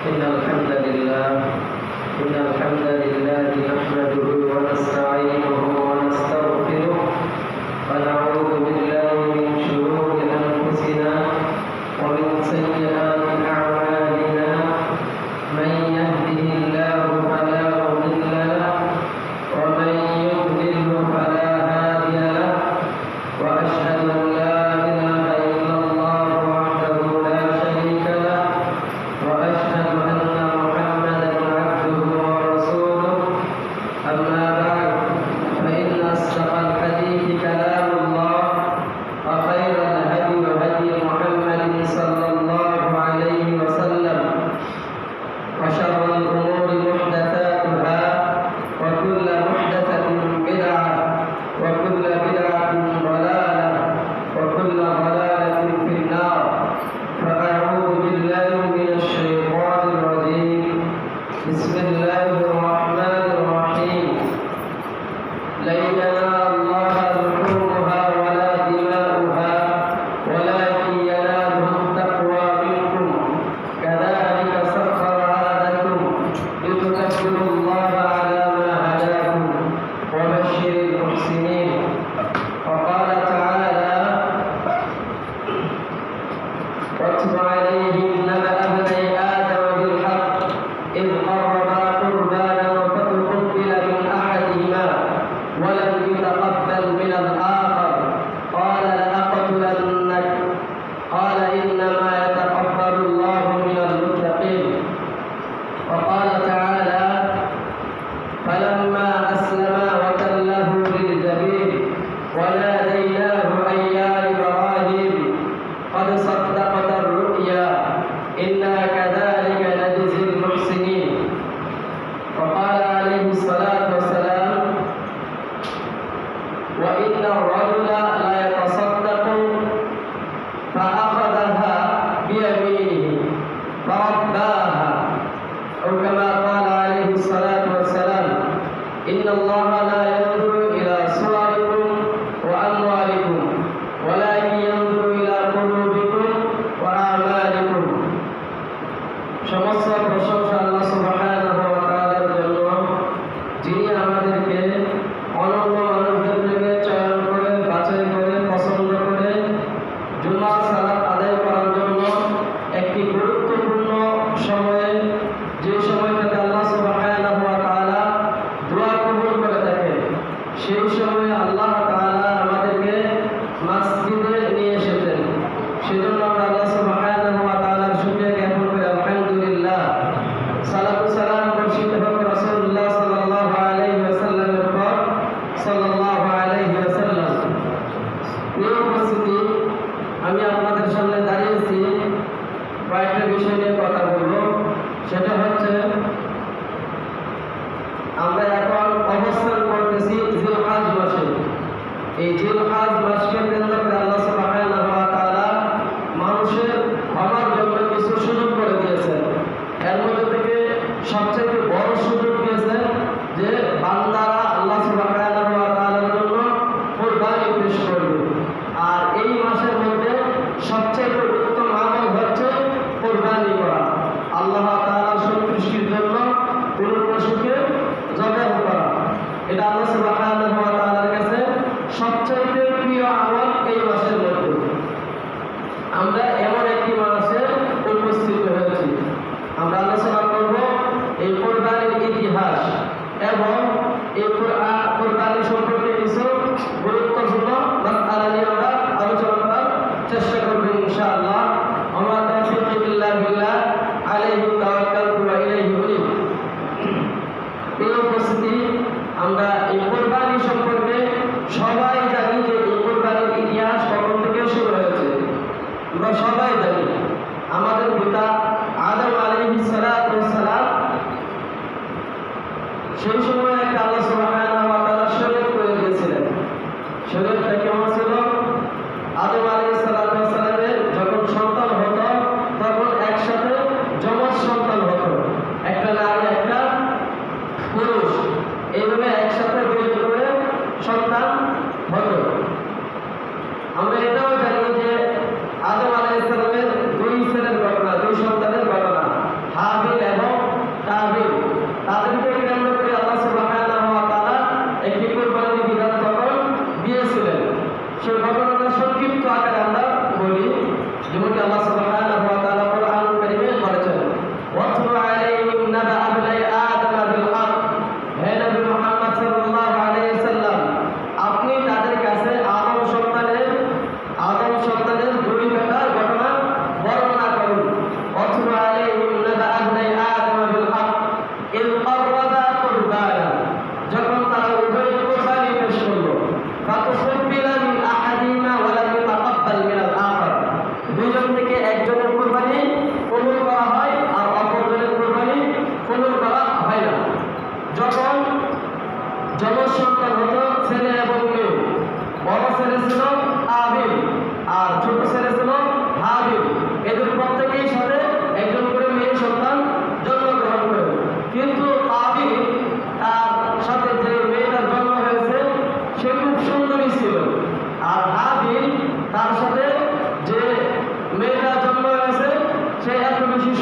إن الحمد لله نحمده ونستعينه ونستغفره ونعوذ بالله من شرور أنفسنا ومن سيئات أعمالنا من يهده الله فلا مضل له ومن يضلل فلا هادي له وأشهد أن لا إله إلا الله وحده لا شريك له وأشهد أن محمدا عبده ورسوله أما بعد فإن أصدق الحديث كلام الله وخير الهدي هدي محمد صلى الله عليه وسلم وشر الأمور محدثاتها وكل محدثة بدعة وكل بدعة ضلالة وكل ضلالة في النار فأعوذ بالله من الشيطان الرجيم بسم الله الرحمن الرحيم لن ينال الله لحومها ولا دماؤها ولكن يناله التقوى منكم كذلك سخرها لكم لتكبروا الله على ما هداكم وبشر المحسنين وقال تعالى واتل عليهم نبأ ابني آدم بالحق إذ قربا قربانا فتقبل من أحدهما ولم يتقبل من الآخر قال لأقتلنك قال إنما يتقبل الله من المتقين وقال تعالى فلما أسلما وتله للجبين وناديناه أن يا إبراهيم قد صدقت الرؤيا إنا كذلك نجزي المحسنين وقال عليه الصلاة والسلام وإن الرجل لا يتصدق فأخذها بيمينه فرباها أو كما قال عليه الصلاة والسلام إن الله لا ينظر إلى صوركم وأموالكم ولكن ينظر إلى قلوبكم وأعمالكم সমস্ত প্রশংসা আল্লাহ সুবহানাহু ওয়া তাআলার জন্য যিনি আমাদেরকে অনন্য মানুষদেরকে চয়ন করে বাছাই করে পছন্দ করে জুমার সালাত আদায় করার জন্য একটি গুরুত্বপূর্ণ সময়ে যে সময়টাতে আল্লাহ সুবহানাহু ওয়া তাআলা দোয়া কবুল করে থাকেন সেই সময়ে আল্লাহ তাআলা আমাদেরকে মসজিদে নিয়ে এসেছেন সেজন্য আমরা আল্লাহ সুবহানাহু ওয়া তাআলার শুকরিয়া জ্ঞাপন করি আলহামদুলিল্লাহ সালাতু সালাম বর্ষিত হোক রাসূলুল্লাহ সাল্লাল্লাহু আলাইহি ওয়াসাল্লামের উপর সাল্লাল্লাহু আলাইহি ওয়াসাল্লাম। প্রিয় উপস্থিতি, আমি আপনাদের সামনে দাঁড়িয়েছি কয়েকটা বিষয় নিয়ে কথা বলবো। সেটা হচ্ছে আমরা এখন অবস্থান করতেছি জিলহজ মাসে। এই জিলহজ মাসকে কেন্দ্র করে আল্লাহ সুবহানাহু ওয়া তাআলা মানুষের আমার জন্য কিছু সুযোগ করে দিয়েছেন। এর মধ্যে থেকে সবচেয়ে বড় সুযোগ দিয়েছেন যে বান্দারা আল্লাহ সুবহানাহু ওয়া তাআলার জন্য কুরবানি পেশ করবে। আর এই মাসের মধ্যে সবচেয়ে উত্তম আমল হচ্ছে কুরবানি করা, আল্লাহ তাআলার সন্তুষ্টির জন্য কোনো পশুকে জবাই করা। এটা আল্লাহ সুবহানাহু ওয়া তাআলার কাছে সবচেয়ে প্রিয় আমল এই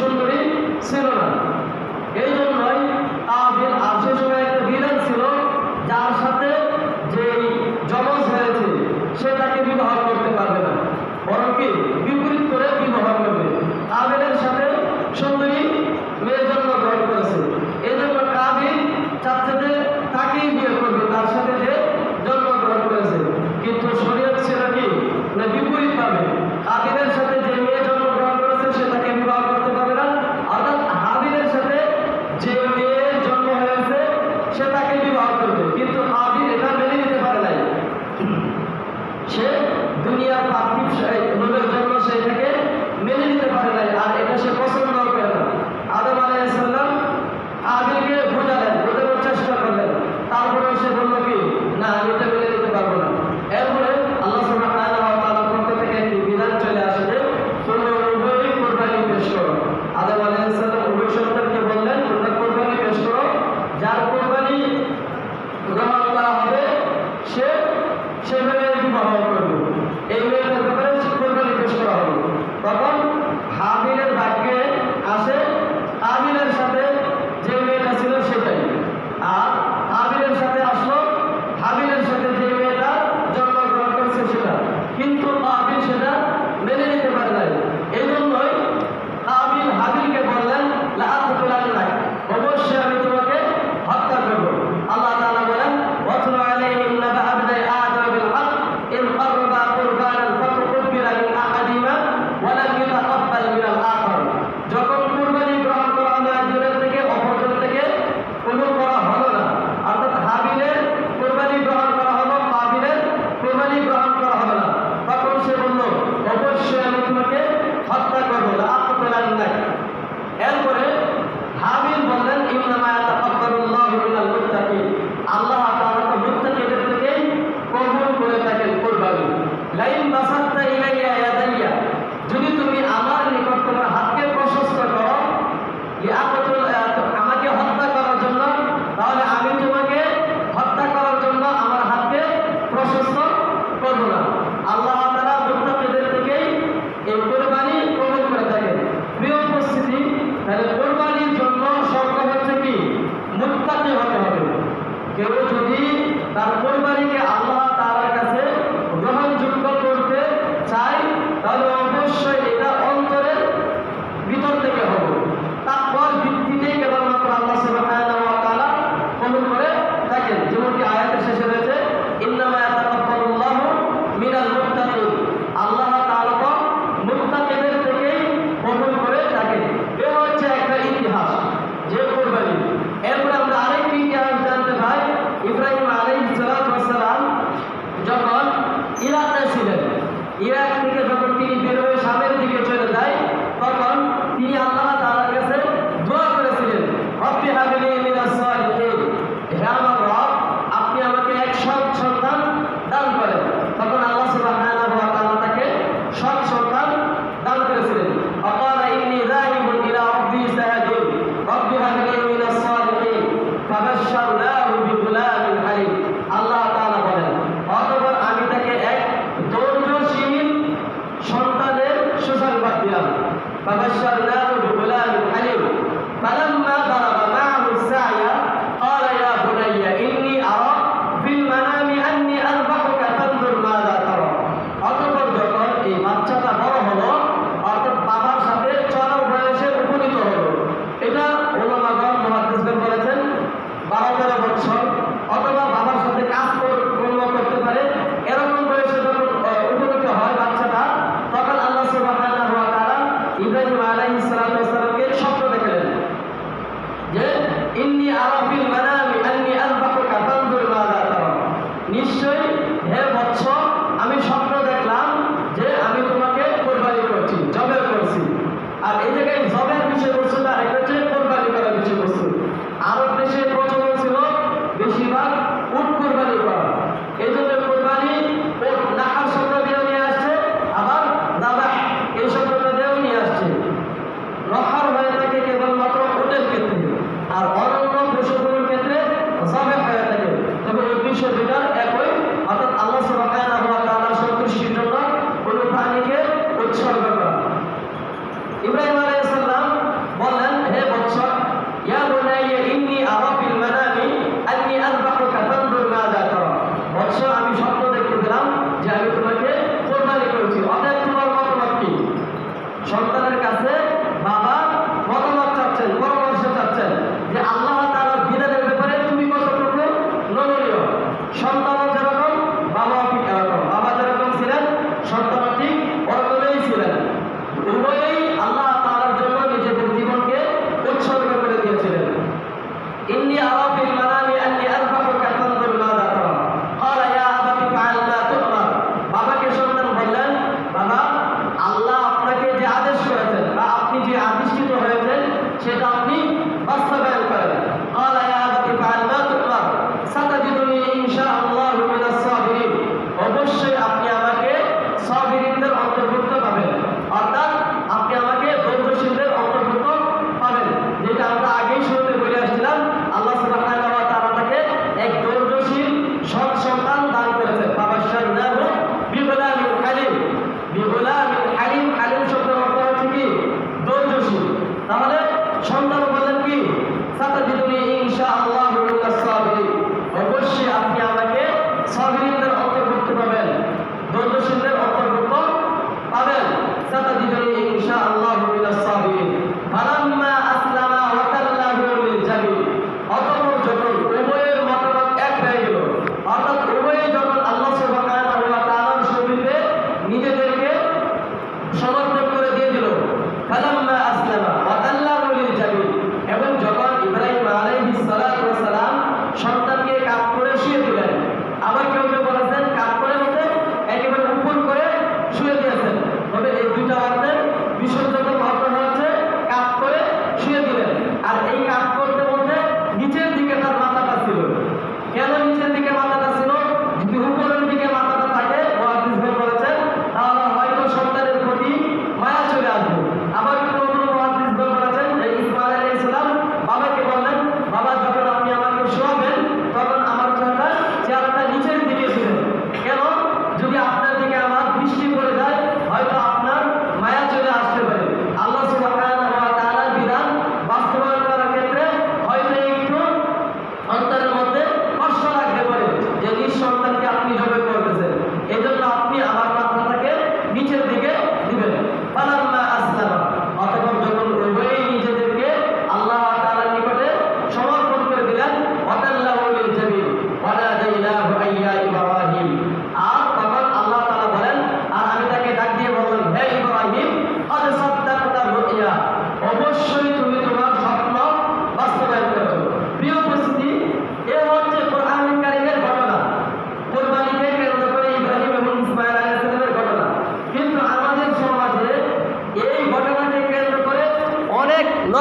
সুন্দরী ছিল না। এই জন্যই কাবিল আর সে সময় একটা বিধান ছিল, যার সাথে যেই যমজ হয়েছে সে তাকে বিবাহ করতে পারবে না, বরং কি বিপরীত করে বিবাহ করবে। কাবিলের সাথে সুন্দরী মেয়ে জন্মগ্রহণ করেছে, এই জন্য কাবিল চাচ্ছে যে তাকেই বিয়ে করবে, তার সাথে যে জন্মগ্রহণ করেছে। কিন্তু শরীয়ত ছিল কি না বিপরীত পাবে, কাবিলের সাথে যে মেয়ে জন্মগ্রহণ করেছে সে তাকে বিবাহ করতে পারবে না, অর্থাৎ হাবিলের সাথে যে মেয়ের জন্ম হয়েছে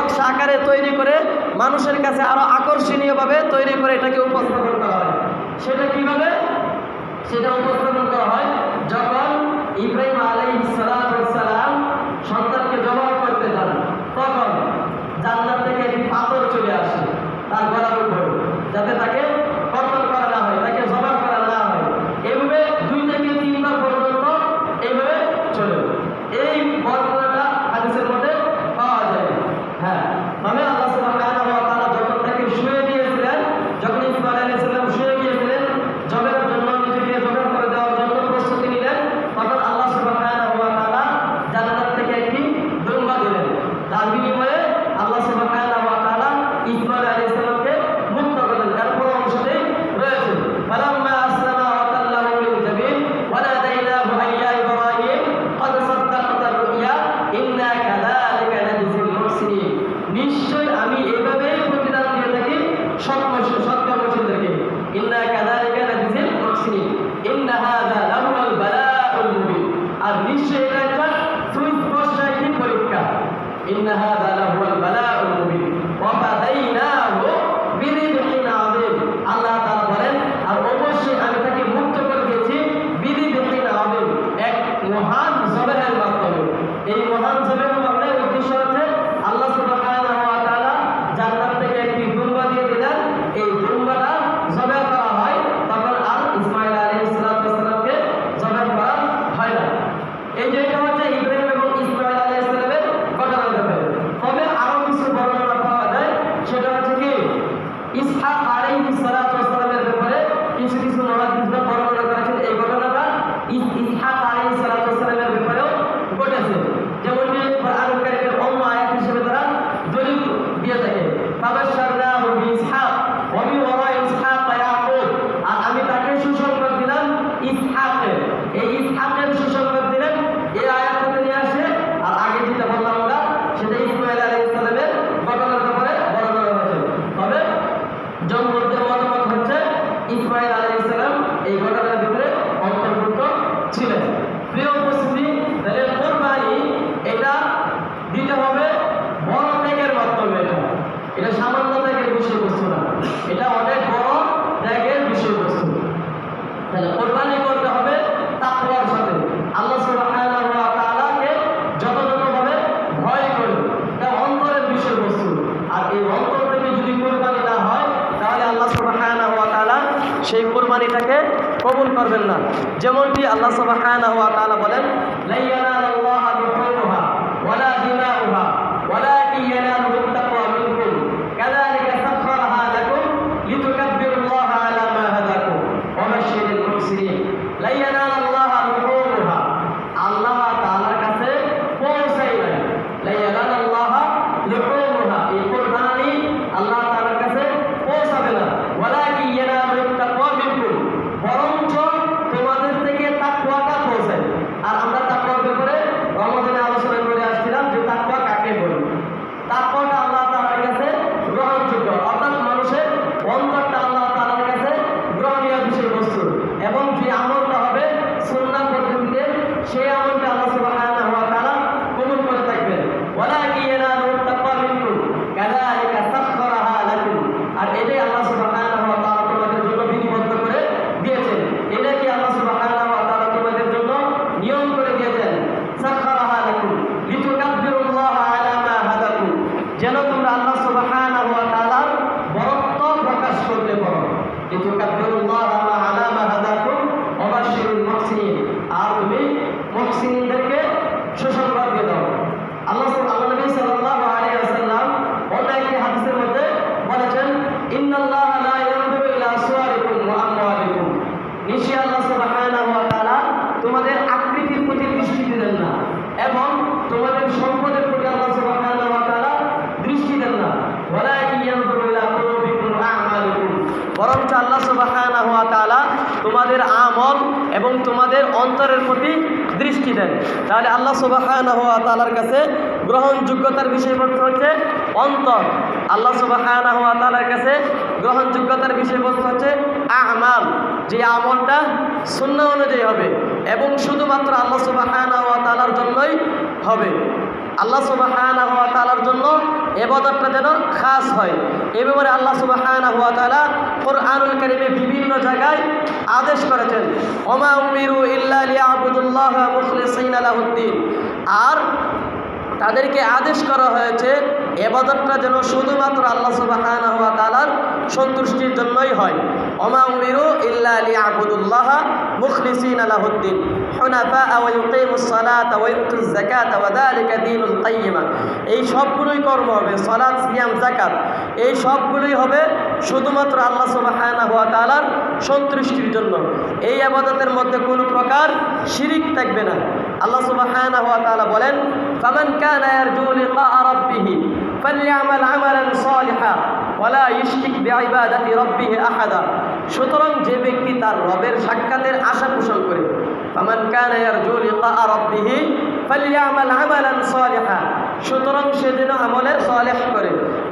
নকশা আকারে তৈরি করে মানুষের কাছে আরো আকর্ষণীয়ভাবে তৈরি করে এটাকে উপস্থাপন করা হয়। সেটা কিভাবে? সেটা উপস্থাপন করা হয় যখন ইব্রাহিম আলাইহিস সালাম সন্তানকে জবাই করতে যান, তখন জান্নাত থেকে একটি পাথর চলে আসে তার গলার উপরে, যাতে তাকে কতল করা না হয়, তাকে জবাই করা না হয়। এইভাবে 2 থেকে 3 বার পর্যন্ত এইভাবে চলে। এই বর্ণনাটা হাদিসের মধ্যে পাওয়া যায়। হ্যাঁ, তবে আল্লাহ সুবহানাহু ওয়া তাআলা যখন তাকে শুয়ে দিয়েছিলেন, যখন ইসমাঈল আলাইহিস সালাম শুয়ে গিয়েছিলেন জবের জন্য, নিজেকে জবের করে দেওয়ার জন্য প্রস্তুতি নিলেন, তখন আল্লাহ সুবহানাহু ওয়া তাআলা জান্নাত থেকে একটি দুম্বা দিলেন। তার বিনিময়ে আল্লাহ সুবহানাহু ওয়া তাআলা ইসমাঈল আলাইহিস সালামকে মুক্ত করলেন। তারপর অংশতেই রয়েছে ফালাম্মা আসলামা ওয়া তাল্লাহু লিল জাবিন ওয়া নাদাইনাহু আইয়া ইব্রাহিম قد صدقت الرؤيا إنا كذلك نجزي المحسنين। নিশ্চয় আমি এভাবেই প্রতিদান দিয়ে থাকি সৎকর্মশীলদেরকে। ইন্না কাযালিকা নাজজিল মুহসিনিন ইন্না হাযা লাহুল বালাউল মুবিন। আর নিশ্চয় এটা একটা সুস্পষ্ট একটি পরীক্ষা। ইন্না হাযা লাহুল বালাউল মুবিন ওয়া ফাদাইনাহু বিযিবহিন আযীম। আল্লাহ তাআলা বলেন, আর অবশ্যই আমি তাকে মুক্ত করে দিয়েছি বিযিবহিন আযীম, এক মহান জবেহের মাধ্যমে। এই মহান জবেহের মাধ্যমে উদ্দেশ্য হচ্ছে আল্লাহ সুবহানাহু ওয়া তাআলা জান্নাত থেকে একটি দুম্বা দিয়ে দিলেন। এই দুম্বাটা জবেহ করা হয়, তখন আর ইসমাঈল আলাইহিস সালামকে জবেহ করা হয় না। এই যে এটা হচ্ছে ইব্রাহিম এবং ইসমাঈল আলাইহিস সালামের ঘটনার ব্যাপারে। তবে আরো কিছু বর্ণনা পাওয়া যায়, সেটা হচ্ছে কি ইসহাক আলাইহিস সালামের ব্যাপারে কিছু কিছু মুহাদ্দিসরা বর্ণনা করেছেন। এই ঘটনাটা ইসহাক আলাইহিস সালামের ব্যাপারেও ঘটেছে, যেমনটি কোরআন কারীমের অন্য আয়াত হিসেবে তারা দলিল দিয়ে থাকে। ফাবাশশারনাহু বিইসহাক ওয়া মিন ওয়ারাই ইসহাক ইয়াকুব। আর আমি তাকে সুসংবাদ দিলাম ইসহাকের। এই ইসহাকের সুসংবাদ দিলেন এই আয়াতটা নিয়ে আসে। আর আগে যেটা বললাম আমরা, সেটা ইসমাঈল আলাইহিস সালামের ঘটনার ব্যাপারে বর্ণনা হয়েছে। তবে জমহুরদের মতামত হচ্ছে ইসমাঈল আলাইহিস সালাম এই ঘটনার ভিতরে অন্তর্ভুক্ত ছিলেন। প্রিয় উপস্থিতি, তাহলে কুরবানি এটা দিতে হবে বড় ত্যাগের মাধ্যমে। এটা সামান্য ত্যাগের বিষয়বস্তু না, এটা অনেক বড় ত্যাগের বিষয়বস্তু। তাহলে কুরবানি করতে হবে তাকওয়ার সাথে, আল্লাহ সুবহানাহু ওয়া তাআলাকে যথাযথভাবে ভয় করে। এটা অন্তরের বিষয়বস্তু। আর এই অন্তর থেকে যদি কুরবানি না হয়, তাহলে আল্লাহ সুবহানাহু ওয়া তাআলা সেই কুরবানিটাকে কবুল করবেন না। যেমনটি আল্লাহ সুবহানাহু ওয়া তাআলা বলেন, লা ইয়ানালুল্লাহা বিহুরুহা ওয়ালা দিমাউহা ওয়ালাকিন ইয়ানালুহুত তাকওয়া মিনকুম কাযালিকা সাখখারাহা লাকুম লিতুকাব্বিরুল্লাহা আলা মা হাদাকুম ওয়া বাশশিরিল মুহসিনিন। লা ইয়ানালুল্লাহা বিহুরুহা, আল্লাহ তাআলার কাছে পৌঁছায় না। লা ইয়ানালুল্লাহা বিহুরুহা, এই কুরবানি আল্লাহ তাআলার কাছে পৌঁছাবে না। ওয়ালাকিন ইয়ানালুহুত তাকওয়া মিনকুম, বরঞ্চ তোমাদের থেকে তাকওয়াটা পৌঁছায়। আর আমরা তাকওয়ার ব্যাপারে রমজানে আলোচনা করে আসছিলাম যে তাকওয়া কাকে বলে। তাকওয়াটা আল্লাহ তাআলার কাছে গ্রহণযোগ্য, অর্থাৎ মানুষের অন্তরটা আল্লাহ তাআলার কাছে গ্রহণীয় বিষয়বস্তু, এবং যে আমলটা হবে সুন্নাহ পদ্ধতিতে, সেই আমলটা আল্লাহ সুবহানাহু ওয়া তাআলা কবুল করে থাকবেন। ওয়ালাকিন ইয়ানালুহুত তাকওয়া মিনকুম কাযালিকা সাখখারাহা লাকুম। আর এটাই আল্লাহ সুবহানাহু ওয়া তাআলা তোমাদের জন্য বিধিবদ্ধ করে দিয়েছেন। এটা কি আল্লাহ সুবহানাহু ওয়া তাআলা তোমাদের জন্য নিয়ম করে দিয়েছেন। সাখখারাহা লাকুম লিতুকাব্বিরুল্লাহা আলা মা হাদাকুম, যেন তোমরা আল্লাহ সুবহানাহু ওয়া তাআলার বরত্ব প্রকাশ করতে পারো। লিতুকাব্বিরুল্লাহা আলা মা হাদাকুম ওয়া বাশশিরিল মুহসিনিন। আর তুমি মুহসিনদেরকে সুসংবাদ দিয়ে দাও। আল্লাহ নবী সাল্লাল্লাহু আলাইহি ওয়াসাল্লাম অন্য একটি হাদিসের মধ্যে বলেছেন, ইন্নাল্লাহা লা ইয়ানজুরু ইলা সুওয়ারিকুম ওয়া আমওয়ালিকুম। নিশ্চয়ই আল্লাহ সুবহানাহু ওয়া তাআলা তোমাদের আকৃতির প্রতি দৃষ্টি দেন না, এবং তোমাদের সম্পদের প্রতি আল্লাহ সুবহানাহু ওয়া তাআলা দৃষ্টি দেন না। ওয়ালাকিন ইয়ানজুরু ইলা কুলুবিকুম ওয়া আমালিকুম, বরঞ্চ আল্লাহ সুবহানাহু ওয়া তাআলা তোমাদের আমল এবং তোমাদের অন্তরের প্রতি দৃষ্টি দেন। তাহলে আল্লাহ সুবহানাহু ওয়া তাআলার কাছে গ্রহণযোগ্যতার বিষয়বস্তু হচ্ছে অন্তর। আল্লাহ সুবহানাহু ওয়া তাআলার কাছে গ্রহণযোগ্যতার বিষয়বস্তু হচ্ছে আমাল, যে আমলটা সুন্নাহ অনুযায়ী হবে এবং শুধুমাত্র আল্লাহ সুবহানাহু ওয়া তাআলার জন্যই হবে। আল্লাহ সুবহানাহু ওয়া তাআলার জন্য ইবাদতটা যেন খাস হয়। এই ব্যাপারে আল্লাহ সুবহানাহু ওয়া তাআলা কুরআনুল কারীমে বিভিন্ন জায়গায় আদেশ করেছেন, ওমা উমিরু ইল্লা লিয়াবুদুল্লাহা মুখলিসিনা লাহুদ্দিন। আর তাদেরকে আদেশ করা হয়েছে ইবাদতটা যেন শুধুমাত্র আল্লাহ সুবহানাহু ওয়া তাআলার সন্তুষ্টির জন্যই হয়। ওমা উমিরু ইল্লা লিয়াবুদুল্লাহা মুখলিসিনা লাহুদ্দিন হুনাফা ওয়া ইউকিমুস সালাতা ওয়া ইউতুজ যাকাতা ওয়া যালিকা দীনুল কাইয়্যিমা। এই সবগুলোই কর্ম হবে, সালাত, সিয়াম, যাকাত, এই সবগুলোই হবে শুধুমাত্র আল্লাহ সুবহানাহু ওয়া তাআলার সন্তুষ্টির জন্য। এই ইবাদতের মধ্যে কোনো প্রকার শিরিক থাকবে না। আল্লাহ সুবহানাহু ওয়া তাআলা বলেন, ফামান কানা ইয়ারজু লিকা রাব্বিহি ফালইআমাল আমালান সালিহা ওয়া লা ইশরিক বিইবাদাতি রাব্বিহি আহাদা। সুতরাং যে ব্যক্তি তার রবের সাক্ষাতের আশা পোষণ করে, ফামান কানা ইয়ারজু লিকা রাব্বিহি ফালইআমাল আমালান সালিহা, সুতরাং সে যেন আমলে সালেহ করে,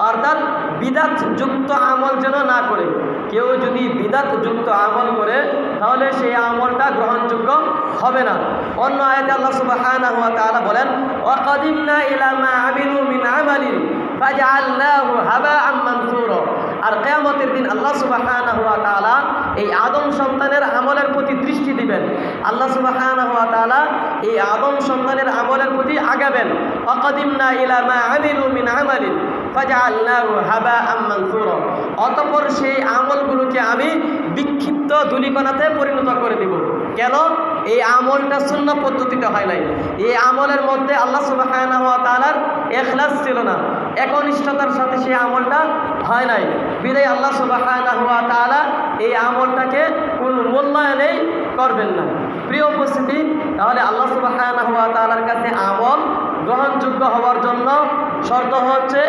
অর্থাৎ বিদাত যুক্ত আমল যেন না করে। কেউ যদি বিদাত যুক্ত আমল করে তাহলে সেই আমলটা গ্রহণযোগ্য হবে না। অন্য আয়াতে আল্লাহ সুবহানাহু ওয়া তাআলা বলেন, ওয়া কাদিমনা ইলা মা আমিলু মিন আমালিন ফাজআলনাহু হাবাআম মানসুরা। আর কিয়ামতের দিন আল্লাহ সুবহানাহু ওয়া তাআলা এই আদম সন্তানের আমলের প্রতি দৃষ্টি দিবেন। আল্লাহ সুবহানাহু ওয়া তাআলা এই আদম সন্তানের আমলের প্রতি আগাবেন। ওয়া কাদিমনা ইলা মা আমিলু মিন আমালিন ফাজআলনাহু হাবাআম মানসুরা। অতঃপর সেই আমলগুলোকে আমি বিক্ষিপ্ত ধূলিকণাতে পরিণত করে দিব। কেন? এই আমলটা সুন্নাহ পদ্ধতিতে হয় নাই। এই আমলের মধ্যে আল্লাহ সুবহানাহু ওয়া তাআলার ইখলাস ছিল না, একনিষ্ঠতার সাথে সেই আমলটা হয় নাই। বিদায় আল্লাহ সুবহানাহু ওয়া তাআলা এই আমলটাকে কোনো মূল্যায়নই করবেন না। প্রিয় উপস্থিতি, তাহলে আল্লাহ সুবহানাহু ওয়া তাআলার কাছে আমল গ্রহণযোগ্য হওয়ার জন্য শর্ত হচ্ছে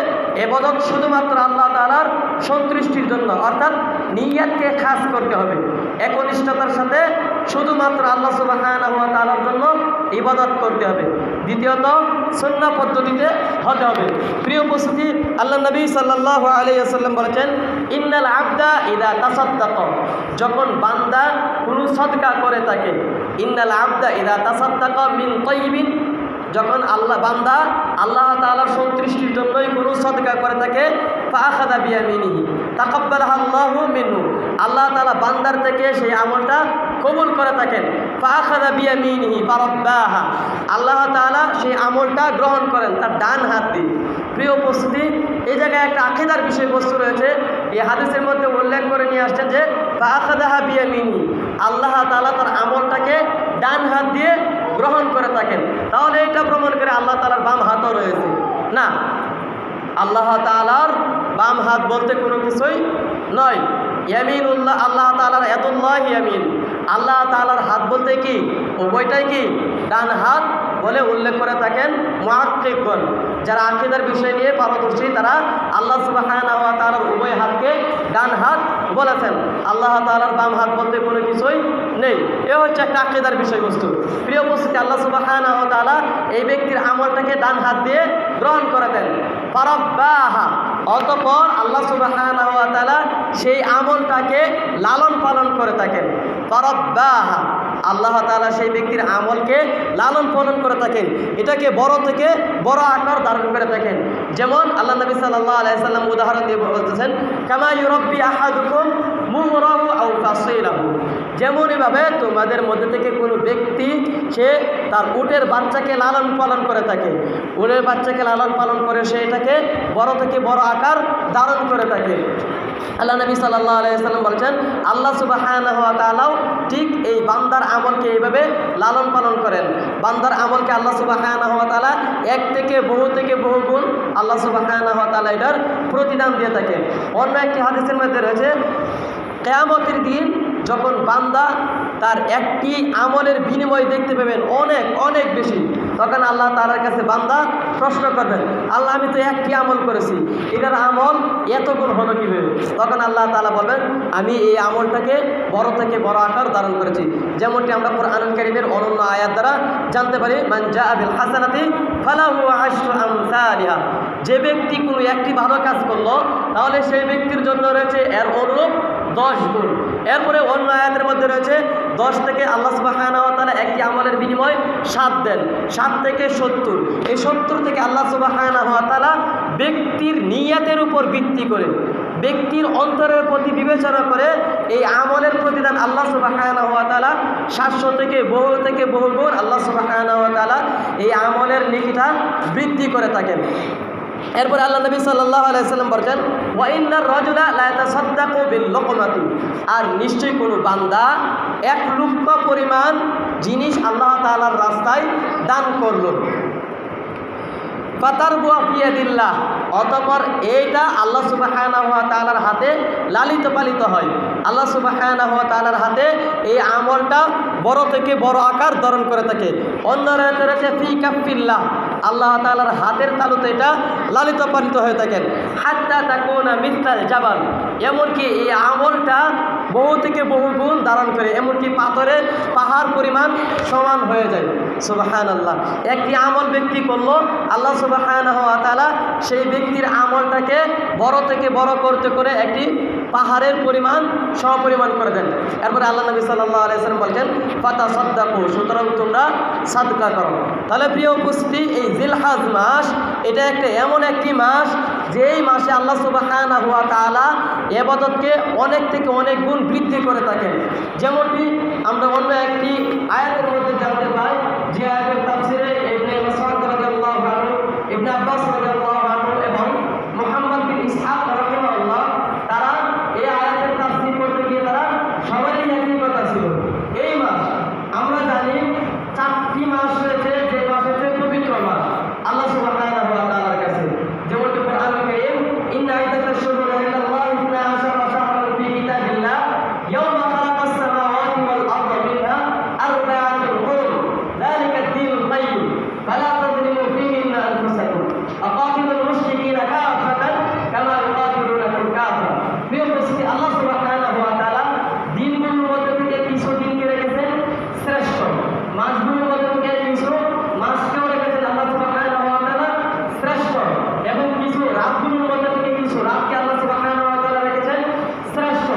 ইবাদত শুধুমাত্র আল্লাহ তাআলার সন্তুষ্টির জন্য, অর্থাৎ নিয়তকে খাস করতে হবে, একনিষ্ঠতার সাথে শুধুমাত্র আল্লাহ সুবহানাহু ওয়া তাআলার জন্য ইবাদত করতে হবে। দ্বিতীয়ত, সুন্নাহ পদ্ধতিতে হতে হবে। প্রিয় উপস্থিতি, আল্লাহ নবী সাল্লাল্লাহু আলাইহি ওয়াসাল্লাম বলেছেন, ইন্নাল আবদা ইযা তাসাদ্দাকা, যখন বান্দা কোনো সদকা করে থাকে, ইন্নাল আবদা ইযা তাসাদ্দাকা মিন তাইয়িবিন, যখন বান্দা আল্লাহ তাআলার সন্তুষ্টির জন্যই কোনো সদকা করে থাকে, ফাআখাযা বিয়ামিনিহি তাকাব্বালাহা আল্লাহু মিনহু, আল্লাহ তাআলা বান্দার থেকে সেই আমলটা কবুল করে থাকেন। ফাআখাযা বিয়ামিনিহি ফারাব্বাহা, আল্লাহ তাআলা সেই আমলটা গ্রহণ করেন তার ডান হাত দিয়ে। প্রিয় উপস্থিতি, এই জায়গায় একটা আকীদার বিষয়বস্তু রয়েছে। এই হাদিসের মধ্যে উল্লেখ করে নিয়ে আসছেন যে ফাআখাযাহা বিয়ামিনিহি, আল্লাহ তাআলা তার আমলটাকে ডান হাত দিয়ে গ্রহণ করে থাকেন। তাহলে এটা প্রমাণ করে আল্লাহ তাআলার বাম হাতও রয়েছে না। আল্লাহ তাআলার বাম হাত বলতে কোনো কিছুই নয়। ইয়ামিনুল্লাহ, আল্লাহ তাআলার ইয়াদুল্লাহ ইয়ামিন, আল্লাহ তাআলার হাত বলতে কি উভয়টাই কি ডান হাত বলে উল্লেখ করে থাকেন মুহাক্কিকগণ। যারা আকীদার বিষয় নিয়ে পারদর্শী তারা আল্লাহ সুবহানাহু ওয়া তাআলার উভয় হাতকে ডান হাত বলেছেন। আল্লাহ তাআলার বাম হাত বলতে কোনো কিছুই নেই। এ হচ্ছে একটা আকীদার বিষয়বস্তু। প্রিয় উপস্থিতি, আল্লাহ সুবহানাহু ওয়া তাআলা এই ব্যক্তির আমলটাকে ডান হাত দিয়ে গ্রহণ করে দেন। ফারাব্বাহা, অতঃপর আল্লাহ সুবহানাহু ওয়া তাআলা সেই আমলটাকে লালন পালন করে থাকেন। ফারাব্বাহা, আল্লাহ তাআলা সেই ব্যক্তির আমলকে লালন পালন করে থাকেন, এটাকে বড় থেকে বড় আকার ধারণ করে থাকেন। যেমন আল্লাহ নবী সাল্লাল্লাহু আলাইহি সাল্লাম উদাহরণ দিয়ে বলতেছেন, কামা ইউরাব্বি আহাদুকুম মুহরাহু আও ফাসিলাহু, যেমনইভাবে তোমাদের মধ্যে থেকে কোনো ব্যক্তি সে তার উটের বাচ্চাকে লালন পালন করে থাকে, উটের বাচ্চাকে লালন পালন করে সে এটাকে বড় থেকে বড় আকার ধারণ করে থাকে। আল্লাহ নবী সাল্লাল্লাহু আলাইহি সাল্লাম বলেছেন, আল্লাহ সুবহানাহু ওয়া তাআলাও ঠিক এই বান্দার আমলকে এইভাবে লালন পালন করেন। বান্দার আমলকে আল্লাহ সুবহানাহু ওয়া তাআলা এক থেকে বহু গুণ আল্লাহ সুবহানাহু ওয়া তাআলা এটার প্রতিদান দিয়ে থাকে। অন্য একটি হাদিসের মধ্যে রয়েছে, কিয়ামতের দিন যখন বান্দা তার একটি আমলের বিনিময় দেখতে পাবেন অনেক অনেক বেশি, তখন আল্লাহ তাআলার কাছে বান্দা প্রশ্ন করবেন, আল্লাহ আমি তো একটি আমল করেছি, এটার আমল এত গুণ হলো কীভাবে? তখন আল্লাহ তাআলা বলবেন, আমি এই আমলটাকে বড় থেকে বড় আকার ধারণ করেছি। যেমনটি আমরা কুরআনুল কারীমের অনন্য আয়াত দ্বারা জানতে পারি, মান জাআ বিল হাসানাতি ফালাহু আশরু আমসালিহা, যে ব্যক্তি কোনো একটি ভালো কাজ করলো তাহলে সেই ব্যক্তির জন্য রয়েছে এর অনুরূপ 10 গুণ। এরপরে অন্য আয়াতের মধ্যে রয়েছে 10 থেকে আল্লাহ সুবহানাহু ওয়া তাআলা একটি আমলের বিনিময় 7 দেন, 7 থেকে 70। এই 70 থেকে আল্লাহ সুবহানাহু ওয়া তাআলা ব্যক্তির নিয়তের উপর ভিত্তি করে, ব্যক্তির অন্তরের প্রতি বিবেচনা করে এই আমলের প্রতিদান আল্লাহ সুবহানাহু ওয়া তাআলা 700 থেকে বহু গুণ আল্লাহ সুবহানাহু ওয়া তাআলা এই আমলের নেকিটা বৃদ্ধি করে থাকেন। এরপরে আল্লাহ নবী সাল্লাল্লাহু আলাইহি সাল্লাম বলেন, ওয়া ইন্নার রাজুলা লা ইয়াতাসাদ্দাকু বিল লুকমাতি, আর নিশ্চয়ই কোনো বান্দা 1 লুকমা পরিমাণ জিনিস আল্লাহ তাআলার রাস্তায় দান করলো, ফাতারবুয়া ফিয়াদিল্লাহ, অতঃপর এইটা আল্লাহ সুবহানাহু ওয়া তাআলার হাতে লালিত পালিত হয়। আল্লাহ সুবহানাহু ওয়া তাআলার হাতে এই আমলটা বড় থেকে বড় আকার ধারণ করে থাকে। অন্য রাতে রয়েছে ফি কাফিল্লাহ, আল্লাহ তাআলার হাতের তালুতে এটা লালিত পালিত হয়ে থাকেন। হাত্তা তাকুনা মিথলাল জাবাল, এমনকি এই আমলটা বহু থেকে বহু গুণ ধারণ করে, এমনকি পাহাড় পরিমাণ সমান হয়ে যায়। সুবহানাল্লাহ। একটি আমল ব্যক্তি করলো, আল্লাহ সুবহানাহু ওয়া তাআলা সেই ব্যক্তির আমলটাকে বড় থেকে বড় করতে করে একটি পাহাড়ের পরিমাণ সমপরিমাণ করে দেন। এরপরে আল্লাহ নবী সাল্লাল্লাহু আলাইহি ওয়াসাল্লাম বলেন, ফাতাসাদ্দাকু, সুতরাং তোমরা সাদকা করো। তাহলে প্রিয় উপস্থিতি, এই জিলহজ মাস এটা এমন একটি মাস যেই মাসে আল্লাহ সুবহানাহু ওয়া তাআলা ইবাদতকে অনেক থেকে অনেক গুণ বৃদ্ধি করে থাকেন। যেমনটি আমরা অন্য একটি আয়াতের মধ্যে জানতে পাই, যে আয়াতের তাফসীরে ইবনে মাসউদ রাদিয়াল্লাহু আনহু, ইবনে আব্বাস রাদিয়াল্লাহু আনহু এবং মুহাম্মদ বিন ইসহাক রাহিমাহুল্লাহ তারা এই আয়াতের তাফসীর করতে গিয়ে তারা সবারই একই কথা ছিল। এই মাস আমরা জানি 4টি মাস রয়েছে, যে মাস হচ্ছে পবিত্র মাস আল্লাহ সুবহানাহু ওয়া তাআলার কাছে। যেমনটি কোরআন কারীম, ইন্না ইদ্দাতাশ শুহুরি ইনদাল্লাহি 12 শাহরান ফি কিতাবিল্লাহ ইয়াওমা খালাকাস সামাওয়াতি ওয়াল আরদা মিনহা আরবা'াতুন হুরুম যালিকা ad-দীনুল কাইয়্যিম ফালা তাযলিমু ফীহিন্না আনফুসাকুম আকাতিলুল মুশরিকিনা কাফাতান কামা ইউকাতিলুনাকুম কাফা। প্রিয় উপস্থিতি, আল্লাহ সুবহানাহু ওয়া তাআলা দিনগুলোর মধ্যে থেকে কিছু দিনকে রেখেছেন শ্রেষ্ঠ, মাসগুলোর মধ্যে থেকে কিছু মাসকেও রেখেছেন আল্লাহ সুবহানাহু ওয়া তাআলা শ্রেষ্ঠ, এবং কিছু রাতগুলোর মধ্যে থেকে কিছু রাতকে আল্লাহ সুবহানাহু ওয়া তাআলা রেখেছেন শ্রেষ্ঠ।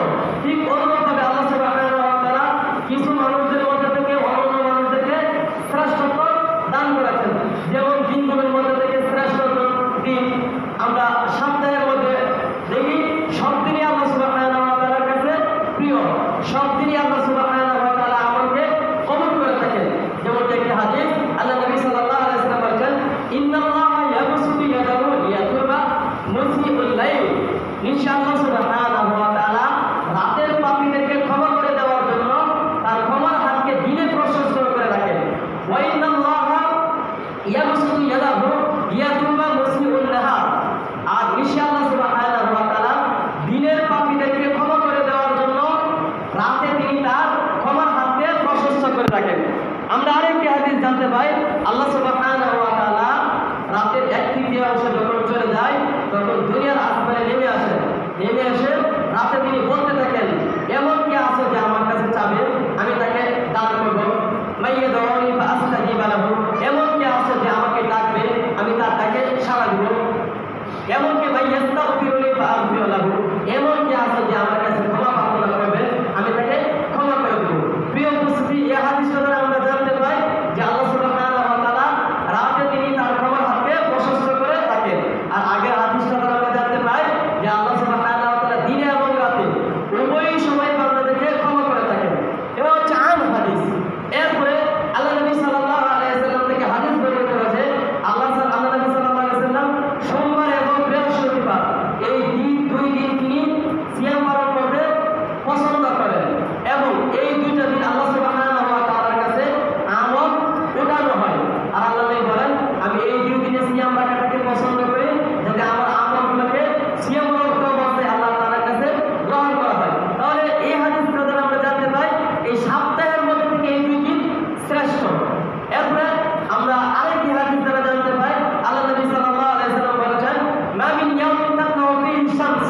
ঠিক অন্যভাবে আল্লাহ সুবহানাহু ওয়া তাআলা কিছু মানুষদের মধ্যে থেকে অন্য মানুষদেরকে শ্রেষ্ঠত্ব দান করেছেন। যেমন দিনগুলোর মধ্যে থেকে শ্রেষ্ঠ দিন আমরা সপ্তাহের মধ্যে দেখি, সব দিনই আল্লাহ সুবহানাহু ওয়া তাআলার কাছে প্রিয়, সব দিনই আল্লাহ সুবহানাহু ওয়া তাআলা আমাকে কবুল করে থাকেন। যেমন একটি হাদিস, আল্লাহ নবী সাল্লাল্লাহু আলাইহি ওয়াসাল্লাম বলেন, ইন্নাল্লাহা ইয়াবসুতু ইয়াদাহু লিয়াতুবা মুসিউল লাইল, নিশ্চয় আল্লাহ সুবহানাহু ওয়া তাআলা রাতের পাপীদেরকে ক্ষমা করে দেওয়ার জন্য তার ক্ষমার হাতকে দিনে প্রশস্ত করে রাখেন। ওয়া ইন্নাল্লাহা ইয়াবসুতু ইয়াদাহু লিয়াতুবা মুসিউল নাহার, আর নিশ্চয় আল্লাহ সুবহানাহু ওয়া তাআলা দিনের পাপীদেরকে ক্ষমা করে দেওয়ার জন্য রাতে তিনি তার ক্ষমার হাতকে প্রশস্ত করে রাখেন। আমরা আরেকটি হাদিস জানতে পাই, আল্লাহ সুবহানাহু ওয়া তাআলা রাতের 1/3 যখন চলে যায় তখন দুনিয়ার আসমানে নেমে এসে রাতে তিনি বলতে থাকেন, এমন কি আছে যে আমার কাছে চাবে, আমি তাকে দান করব। মাইয়াদউনি ফাআস্তাজিবা লাহু, এমন কি আছে যে আমাকে ডাকবে, আমি তার ডাকে সাড়া দিব। এমন কি মাইয়াস্তাগফিরুনি ফাআগফির লাহু, এমন কি আছে যে আমার কাছে ক্ষমা প্রার্থনা করবে, আমি তাকে ক্ষমা করে দেব। প্রিয় উপস্থিতি, এই হাদিসটা দ্বারা আমরা জানতে পাই যে আল্লাহ সুবহানাহু ওয়া তাআলা রাতে তিনি তার ক্ষমার হাতকে প্রশস্ত করে রাখেন। আর আগের হাদিসটা দ্বারা আমরা জানতে পাই যে আল্লাহ সুবহানাহু ওয়া তাআলা দিনে এবং রাতে উভয় সময় বান্দাদেরকে ক্ষমা করে থাকেন। এটা হচ্ছে আম হাদিস। এরপরে আল্লাহ নবী সাল্লাল্লাহু আলাইহি ওয়াসাল্লাম থেকে হাদিস বর্ণিত হয়েছে, আল্লাহ নবী সাল্লাল্লাহু আলাইহি ওয়াসাল্লাম সোমবার এবং বৃহস্পতিবার এই দুই দিন তিনি সিয়াম পালন করতে পছন্দ করেন, এবং এই দুইটা দিন আল্লাহ সুবহানাহু ওয়া তাআলার কাছে আমল উঠানো হয়। আর আল্লাহ নবী বলেন, আমি এই 2 দিনে সিয়াম রাখাটাকে পছন্দ করি, যাতে আমার আমলগুলোকে সিয়ামরত অবস্থায় আল্লাহ তাআলার কাছে গ্রহণ করা হয়। তাহলে এই হাদিস দ্বারা আমরা জানতে পাই এই সপ্তাহের মধ্যে থেকে এই 2 দিন শ্রেষ্ঠ। এরপরে আমরা আরেকটি হাদিস দ্বারা জানতে পাই, আল্লাহ নবী সাল্লাল্লাহু আলাইহি ওয়াসাল্লাম বলেছেন, মা মিন ইয়াউমিন তাতলাউ ফীহি শামস,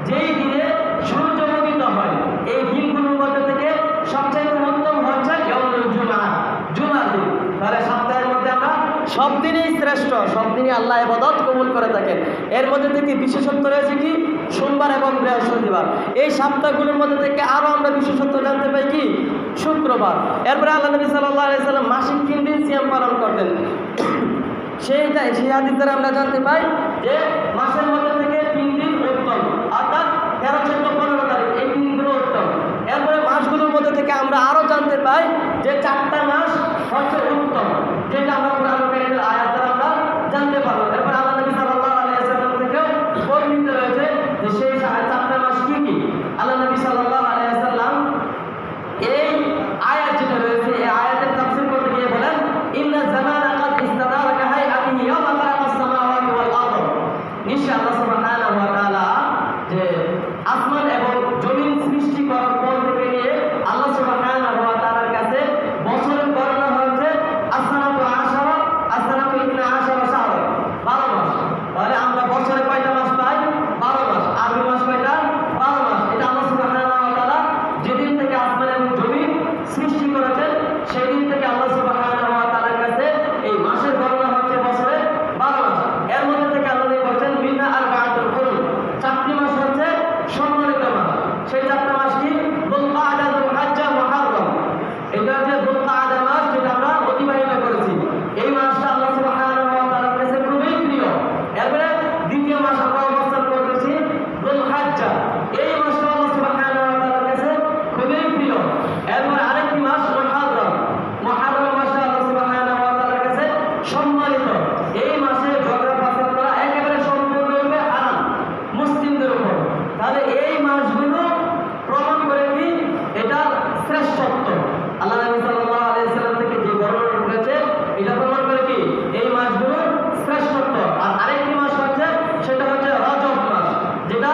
যেই দিনে সূর্য উদিত হয়, এই দিনগুলোর মধ্যে থেকে সবচেয়ে উত্তম হচ্ছে ইয়াউমুল জুমআহ, জুমার দিন। তাহলে সপ্তাহের মধ্যে আমরা সব দিনেই শ্রেষ্ঠ, সব দিনই আল্লাহ ইবাদত কবুল করে থাকেন। এর মধ্যে থেকে বিশেষত্ব রয়েছে কি সোমবার এবং বৃহস্পতিবার। এই সপ্তাহগুলোর মধ্যে থেকে আরও আমরা বিশেষত্ব জানতে পাই কি শুক্রবার। এরপরে আল্লাহ নবী সাল্লাল্লাহু আলাইহি সাল্লাম মাসিক 3 দিন সিয়াম পালন করতেন। সেই হাদিস দ্বারা আমরা জানতে পাই যে মাসের মধ্যে থেকে 3 দিন উত্তম, অর্থাৎ 13, 14, 15 তারিখ এই দিনগুলো উত্তম। এরপরে মাসগুলোর মধ্যে থেকে আমরা আরও জানতে পাই যে 4টা মাস হচ্ছে উত্তম, যেটা আমরা কোরআন কারীমের আয়াত দ্বারা আমরা জানতে পারবো। এরপর আল্লাহ নবী সাল্লাল্লাহু আলাইহি সাল্লাম থেকেও বর্ণিত রয়েছে যে সেই 4টা মাস কি কি। আল্লাহ নবী সাল্লাল্লাহু আলাইহি সাল্লাম এই আয়াত যেটা রয়েছে এই আয়াতের তাফসীর করতে গিয়ে বলেন ইন্না জামানা কাদ ইস্তাদারা কাহাইআতিহি ইয়াওমা খালাকাস সামাওয়াতি ওয়াল আরদ। নিশ্চয় আল্লাহ সুবহানাহু ওয়া তাআলা যে আসমান এবং জমিন সৃষ্টি করার পর থেকে নিয়ে আল্লাহ সুবহানাহু ওয়া তাআলার কাছে বছরের গণনা হচ্ছে আসসানাতু আশারা, আসসানাতু 12 শাহর, 12 মাস। তাহলে আমরা বছরে কয়টা মাস পাই? 12 মাস। আরবি মাস কয়টা? 12 মাস। এটা আল্লাহ সুবহানাহু ওয়া তাআলা যেদিন থেকে আসমান এবং জমিন সৃষ্টি করেছেন সেই দিন থেকে আল্লাহ সুবহানাহু ওয়া তাআলার কাছে এই মাসের গণনা হচ্ছে বছরে 12 মাস। এর মধ্যে থেকে আল্লাহ বলছেন মিনহা আরবাআতুল হুরুম, 4টি মাস হচ্ছে সম্মানিত মাস। সেই 4টা মাস কি? যুলকাআদা, যুলহিজ্জা, মুহররম। এটা হচ্ছে যুলকাআদা মাস, যেটা আমরা অতিবাহিত করেছি। এই মাসটা আল্লাহ সুবহানাহু ওয়া তাআলার কাছে খুবই প্রিয়। এরপরে দ্বিতীয় মাস আমরা অবস্থান করতেছি যুলহিজ্জা। এই মাসটা আল্লাহ সুবহানাহু ওয়া তাআলার কাছে খুবই প্রিয়। এরপর আরেকটি মাস মুহররম। মুহররম মাসটা আল্লাহ সুবহানাহু ওয়া তাআলার কাছে সম্মানিত। এই মাসে ঝগড়া ফাসাদ করা একেবারে সম্পূর্ণরূপে হারাম মুসলিমদের উপর। তাহলে এই মাসগুলো প্রমাণ করে কি এটা শ্রেষ্ঠত্ব। আল্লাহ নবী সাল্লাল্লাহু আলাইহি সাল্লাম থেকে যে বর্ণনা রয়েছে এটা প্রমাণ করে কি এই মাসগুলোর শ্রেষ্ঠত্ব। আর আরেকটি মাস হচ্ছে সেটা হচ্ছে রজব মাস, যেটা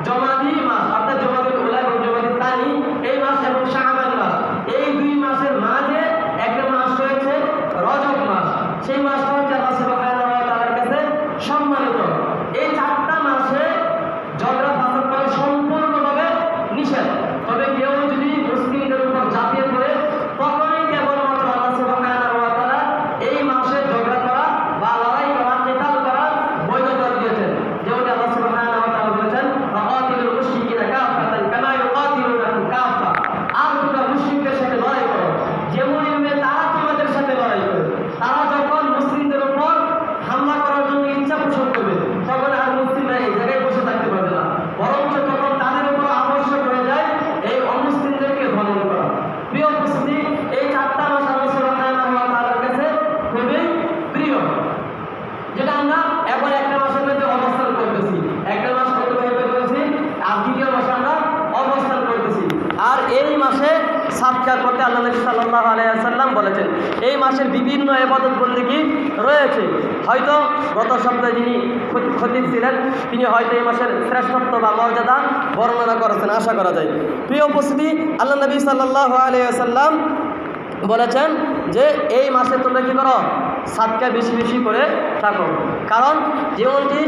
জমাদি মাস, অর্থাৎ জমাদুল উলা এবং জমাদুল তানি এই মাস এবং শাবান মাস, এই 2 মাসের মাঝে একটা মাস রয়েছে রজব মাস। সেই মাসটা হচ্ছে আল্লাহ সুবহানাহু ওয়া তাআলার কাছে সম্মানিত। এই 4টা মাসে ঝগড়া ফাসাদ করা সম্পূর্ণভাবে নিষেধ। তবে কেউ যদি মুসলিমদের উপর ঝাঁপিয়ে পড়ে তখনই কেবলমাত্র আল্লাহ সুবহানাহু ওয়া তাআলা এই মাসে ঝগড়া করা বা লড়াই করা, কিতাল করা বৈধতা দিয়েছেন। যেমন আল্লাহ সুবহানাহু ওয়া তাআলা বলেছেন ফাকাতিলুল মুশরিকিনা কাফাতান কামা ইউকাতিলুনাকুম কাফা। আর তোমরা মুশরিকদের সাথে লড়াই করো যেমনভাবে তারা তোমাদের সাথে লড়াই করে। তারা যখন মুসলিমদের উপর হামলা করার জন্য ইচ্ছা পোষণ করবে তখন আর মুসলিমরা এই জায়গায় বসে থাকতে পারবে না, বরঞ্চ তখন তাদের উপর আবশ্যক হয়ে যায় এই অমুসলিমদেরকে দমন করা। প্রিয় উপস্থিতি, এই 4টা মাস আল্লাহ সুবহানাহু ওয়া তাআলার কাছে খুবই প্রিয়, যেটা আমরা এখন একটা মাসের মধ্যে অবস্থান করতেছি। একটা মাস অতিবাহিত করেছি আর দ্বিতীয় মাসে আমরা অবস্থান করতেছি। আর এই মাসে সাদকা করতে আল্লাহ নবী সাল্লাল্লাহু আলাইহি সাল্লাম বলেছেন। এই মাসের বিভিন্ন ইবাদত বন্দেগী রয়েছে। হয়তো গত সপ্তাহে যিনি খতিব ছিলেন তিনি হয়তো এই মাসের শ্রেষ্ঠত্ব বা মর্যাদা বর্ণনা করেছেন, আশা করা যায়। প্রিয় উপস্থিতি, আল্লাহ নবী সাল্লাল্লাহু আলাইহি সাল্লাম বলেছেন যে এই মাসে তোমরা কি করো? সাদকা বেশি বেশি করে থাকো। কারণ যেমনটি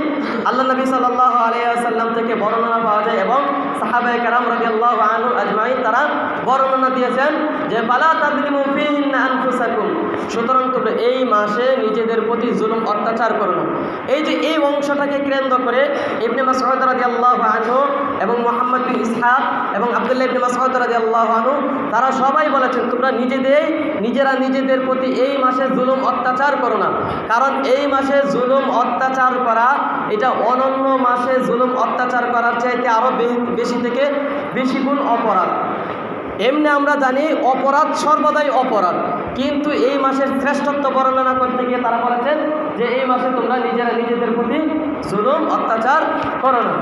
আল্লাহ নবী সাল্লাল্লাহু আলাইহি ওয়াসাল্লাম থেকে বর্ণনা পাওয়া যায় এবং সাহাবায়ে কেরাম রাদিয়াল্লাহু আনহুম আজমাইন তারা বর্ণনা দিয়েছেন যে ফালা তাযলিমু ফীহিন্না আনফুসাকুম, সুতরাং তোমরা এই মাসে নিজেদের প্রতি জুলুম অত্যাচার করো না। এই যে এই অংশটাকে কেন্দ্র করে ইবনে মাসউদ রাদিয়াল্লাহু আনহু এবং মুহাম্মদ বিন ইসহাক এবং আব্দুল্লাহ ইবনে মাসউদ রাদিয়াল্লাহু আনহু তারা সবাই বলেছেন তোমরা নিজেরা নিজেদের প্রতি এই মাসে জুলুম অত্যাচার করো না। কারণ এই মাসে জুলুম অত্যাচার করা এটা অন্যান্য মাসে জুলুম অত্যাচার করার চাইতে আরও বেশি থেকে বেশি গুণ অপরাধ। এমনি আমরা জানি অপরাধ সর্বদাই অপরাধ, কিন্তু এই মাসের শ্রেষ্ঠত্ব বর্ণনা করতে গিয়ে তারা বলেছেন যে এই মাসে তোমরা নিজেরা নিজেদের প্রতি জুলুম অত্যাচার করো না।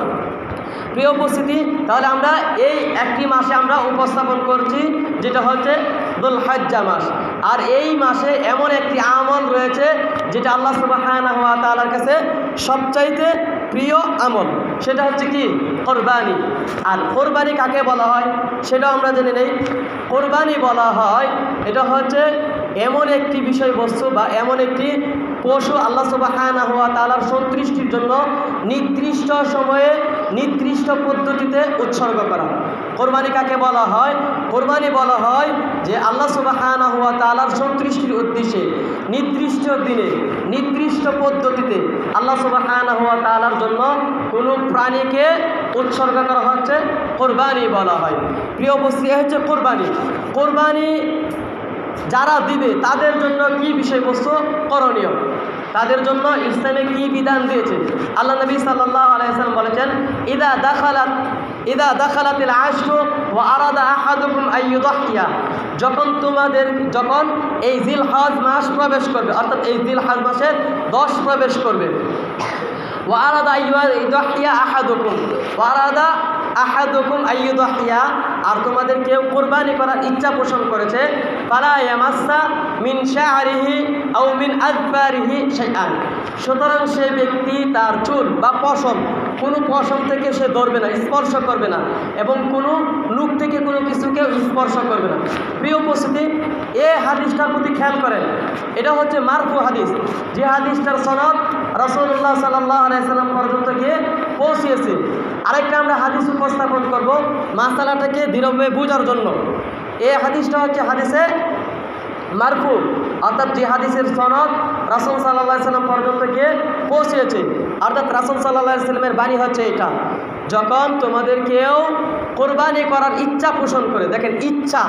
প্রিয় উপস্থিতি, তাহলে আমরা এই একটি মাসে আমরা উপস্থাপন করছি যেটা হচ্ছে যুলহিজ্জা মাস। আর এই মাসে এমন একটি আমল রয়েছে যেটা আল্লাহ সুবহানাহু ওয়া তাআলার কাছে সবচাইতে প্রিয় আমল, সেটা হচ্ছে কি? কোরবানি। আর কোরবানি কাকে বলা হয় সেটাও আমরা জেনে নেই। কোরবানি বলা হয় এটা হচ্ছে এমন একটি বিষয়বস্তু বা এমন একটি পশু আল্লাহ সুবহানাহু ওয়া তাআলার সন্তুষ্টির জন্য নির্দিষ্ট সময়ে নির্দিষ্ট পদ্ধতিতে উৎসর্গ করা। কোরবানি কাকে বলা হয়? কোরবানি বলা হয় যে আল্লাহ সুবহানাহু ওয়া তাআলার সন্তুষ্টির উদ্দেশ্যে নির্দিষ্ট দিনে নির্দিষ্ট পদ্ধতিতে আল্লাহ সুবহানাহু ওয়া তাআলার জন্য কোনো প্রাণীকে উৎসর্গ করা হচ্ছে কোরবানি বলা হয়। প্রিয় উপস্থিতি, হচ্ছে কোরবানি। কোরবানি যারা দিবে তাদের জন্য কি বিষয়বস্তু করণীয়, তাদের জন্য ইসলামে কি বিধান দিয়েছে? আল্লাহ নবী সাল্লাল্লাহু আলাইহি ওয়াসাল্লাম বলেছেন, ইদা দাখালাতিল আশরু ওয়া আরাদা আহাদুকুম আইয়ুদহিয়া, যখন এই জিলহজ মাস প্রবেশ করবে, অর্থাৎ এই জিলহজ মাসের 10 প্রবেশ করবে, ওয়া আরাদা আইয়ুদহিয়া আহাদুকুম, ওয়া আরাদা আহাদুকুম আইয়ুদহিয়া, আর তোমাদের কেউ কোরবানি করার ইচ্ছা পোষণ করেছে, ফালা ইয়ামাসসা মিন শা'রিহি আও মিন আযফারিহি শাইআন, সুতরাং সে ব্যক্তি তার চুল বা পশম, কোনো পশম থেকে সে ধরবে না, স্পর্শ করবে না, এবং কোনো লুক থেকে কোনো কিছুকেও স্পর্শ করবে না। প্রিয় উপস্থিতি, এই হাদিসটার প্রতি খেয়াল করেন, এটা হচ্ছে মারফু হাদিস, যে হাদিসটার সনদ রাসূলুল্লাহ সাল্লাল্লাহু আলাইহি ওয়াসাল্লাম পর্যন্ত গিয়ে পৌঁছিয়েছে। আরেকটা আমরা হাদিস উপস্থাপন করব মাসালাটাকে দৃঢ়ভাবে বোঝার জন্য। এই হাদিসটা হচ্ছে হাদিসে মারফু, অর্থাৎ যে হাদিসের সনদ রাসূল সাল্লাল্লাহু আলাইহি ওয়াসাল্লাম পর্যন্ত গিয়ে পৌঁছেছে, অর্থাৎ রাসূল সাল্লাল্লাহু আলাইহি ওয়াসাল্লামের বাণী হচ্ছে এটা, যখন তোমাদের কেউ কোরবানি করার ইচ্ছা পোষণ করে, দেখেন ইচ্ছা,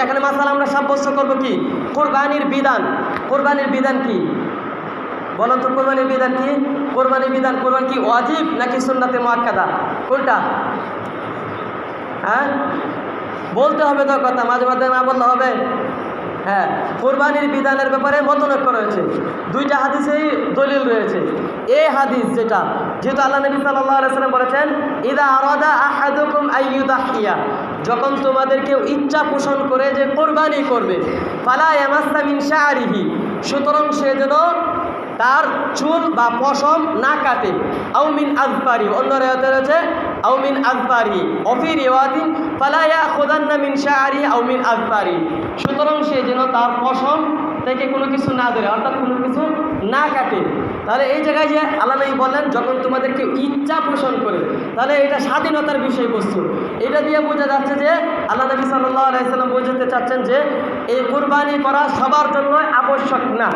এখানে মাসালা আমরা সাব্যস্ত করব কি? কোরবানির বিধান। কোরবানির বিধান কি বলেন তো? কোরবানির বিধান কি? কোরবানির বিধান, কোরবানি কি ওয়াজিব নাকি সুন্নাতে মুআক্কাদা? কোনটা? হ্যাঁ, বলতে হবে তো কথা, মাঝে মাঝে না বললে হবে। হ্যাঁ, কোরবানির বিধানের ব্যাপারে মতনৈক্য রয়েছে, দুইটা হাদিসেই দলিল রয়েছে। এই হাদিস যেহেতু আল্লাহ নবী সাল্লাল্লাহু আলাইহি ওয়াসাল্লাম বলেছেন, ইদা আরাদা আহাদুকুম আইয়ুদাহিয়া, যখন তোমাদের কেউ ইচ্ছা পোষণ করে যে কোরবানি করবে, ফালা ইয়ামাসসা মিন শা'রিহি, সুতরাং সে যেন তার চুল বা পশম না কাটে, আও মিন আযফারি, অন্য রিওয়ায়াতে রয়েছে আও মিন আযফারি, অফি রিওয়ায়াতিন ফালা ইয়াখুদান্না মিন শা'রি আও মিন আযফারি, সুতরাং সে যেন তার পশম থেকে কোনো কিছু না ধরে, অর্থাৎ কোনো কিছু না কাটে। তাহলে এই জায়গায় যে আল্লাহ নবী বললেন যখন তোমাদেরকে ইচ্ছা পোষণ করে, তাহলে এটা স্বাধীনতার বিষয়বস্তু। এটা দিয়ে বোঝা যাচ্ছে যে আল্লাহ নবী সাল্লাল্লাহু আলাইহি ওয়াসাল্লাম বোঝাতে চাচ্ছেন যে এই কুরবানি করা সবার জন্য আবশ্যক না,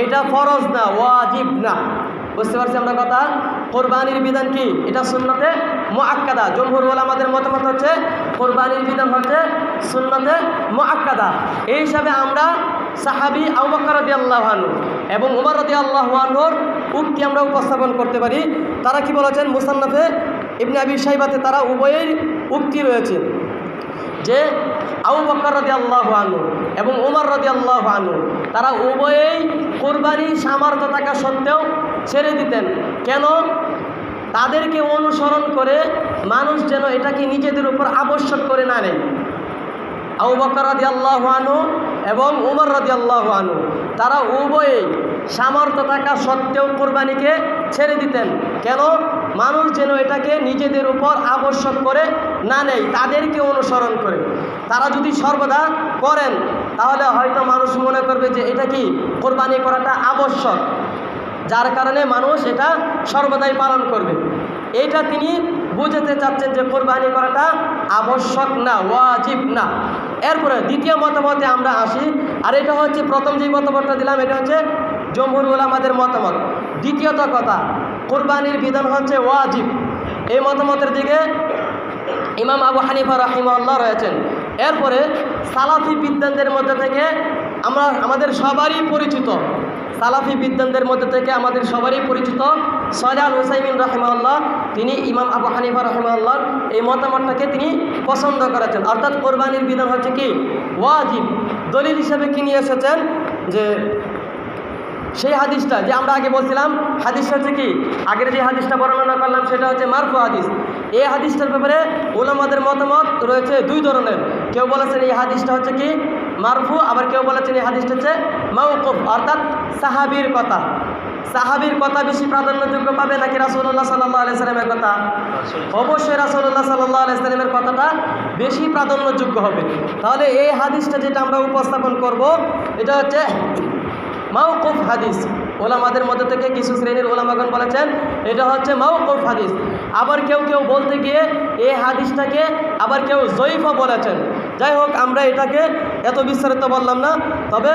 এটা ফরজ না, ওয়াজিব না। বুঝতে পারছি আমরা কথা? কোরবানির বিধান কি? এটা সুন্নতে মুআক্কাদা। জমহুর উলামাদের মতামত হচ্ছে কোরবানির বিধান হচ্ছে সুন্নতে মুআক্কাদা। এই হিসাবে আমরা সাহাবী আবু বকর রাদিয়াল্লাহু আনহু এবং উমর রাদিয়াল্লাহু আনহুর উক্তি আমরা উপস্থাপন করতে পারি। তারা কি বলেছেন? মুসান্নাফে ইবনে আবি শাইবাতে তারা উভয়ের উক্তি রয়েছে যে আবু বকর রাদিয়াল্লাহু আনহু এবং উমর রাদিয়াল্লাহু আনহু তারা উভয়েই কোরবানি সামর্থ্য থাকা সত্ত্বেও ছেড়ে দিতেন। কেন? তাদেরকে অনুসরণ করে মানুষ যেন এটাকে নিজেদের উপর আবশ্যক করে না নেয়। আবু বকর রাদিয়াল্লাহু আনহু এবং উমর রাদিয়াল্লাহু আনহু তারা উভয়েই সামর্থ্য থাকা সত্ত্বেও কোরবানিকে ছেড়ে দিতেন। কেন? মানুষ যেন এটাকে নিজেদের উপর আবশ্যক করে না নেয়, তাদেরকে অনুসরণ করে। তারা যদি সর্বদা করেন তাহলে হয়তো মানুষ মনে করবে যে এটা কি কোরবানি করাটা আবশ্যক, যার কারণে মানুষ এটা সর্বদাই পালন করবে। এটা তিনি বুঝাতে চাচ্ছেন যে কোরবানি করাটা আবশ্যক না, ওয়াজিব না। এরপরে দ্বিতীয় মতামতে আমরা আসি, আর এটা হচ্ছে প্রথম যে মতামতটা দিলাম এটা হচ্ছে জমহুর উলামাদের মতামত। দ্বিতীয়ত কথা, কোরবানির বিধান হচ্ছে ওয়াজিব। এই মতামতের দিকে ইমাম আবু হানিফা রাহিমাহুল্লাহ রয়েছেন। এরপরে সালাফি বিদ্বানদের মধ্যে থেকে আমাদের সবারই পরিচিত, সালাফি বিদ্বানদের মধ্যে থেকে আমাদের সবারই পরিচিত সালেহ আল উসাইমিন রাহিমাহুল্লাহ, তিনি ইমাম আবু হানিফা রাহিমাহুল্লাহ এই মতামতটাকে তিনি পছন্দ করেছেন। অর্থাৎ কোরবানির বিধান হচ্ছে কি ওয়াজিব। দলিল হিসেবে কি নিয়ে এসেছেন? যে সেই হাদিসটা যে আমরা আগে বলছিলাম, হাদিসটা হচ্ছে কি আগের যে হাদিসটা বর্ণনা করলাম সেটা হচ্ছে মারফু হাদিস। এই হাদিসটার ব্যাপারে উলামাদের মতামত রয়েছে দুই ধরনের। কেউ বলেছেন এই হাদিসটা হচ্ছে কি মারফু, আবার কেউ বলেছেন এই হাদিসটা হচ্ছে মাওকুফ, অর্থাৎ সাহাবীর কথা। সাহাবীর কথা বেশি প্রাধান্যযোগ্য পাবে নাকি রাসূলুল্লাহ সাল্লাল্লাহু আলাইহি সাল্লামের কথা? অবশ্যই রাসূলুল্লাহ সাল্লাল্লাহু আলাইহি সাল্লামের কথাটা বেশি প্রাধান্যযোগ্য হবে। তাহলে এই হাদিসটা যেটা আমরা উপস্থাপন করব এটা হচ্ছে মাওকুফ হাদিস। ওলামাদের মধ্যে থেকে কিছু শ্রেণীর ওলামাগণ বলেছেন এটা হচ্ছে মাওকুফ হাদিস। আবার কেউ কেউ বলতে গিয়ে এই হাদিসটাকে আবার কেউ জয়ীফও বলেছেন। যাই হোক, আমরা এটাকে এত বিস্তারিত বললাম না, তবে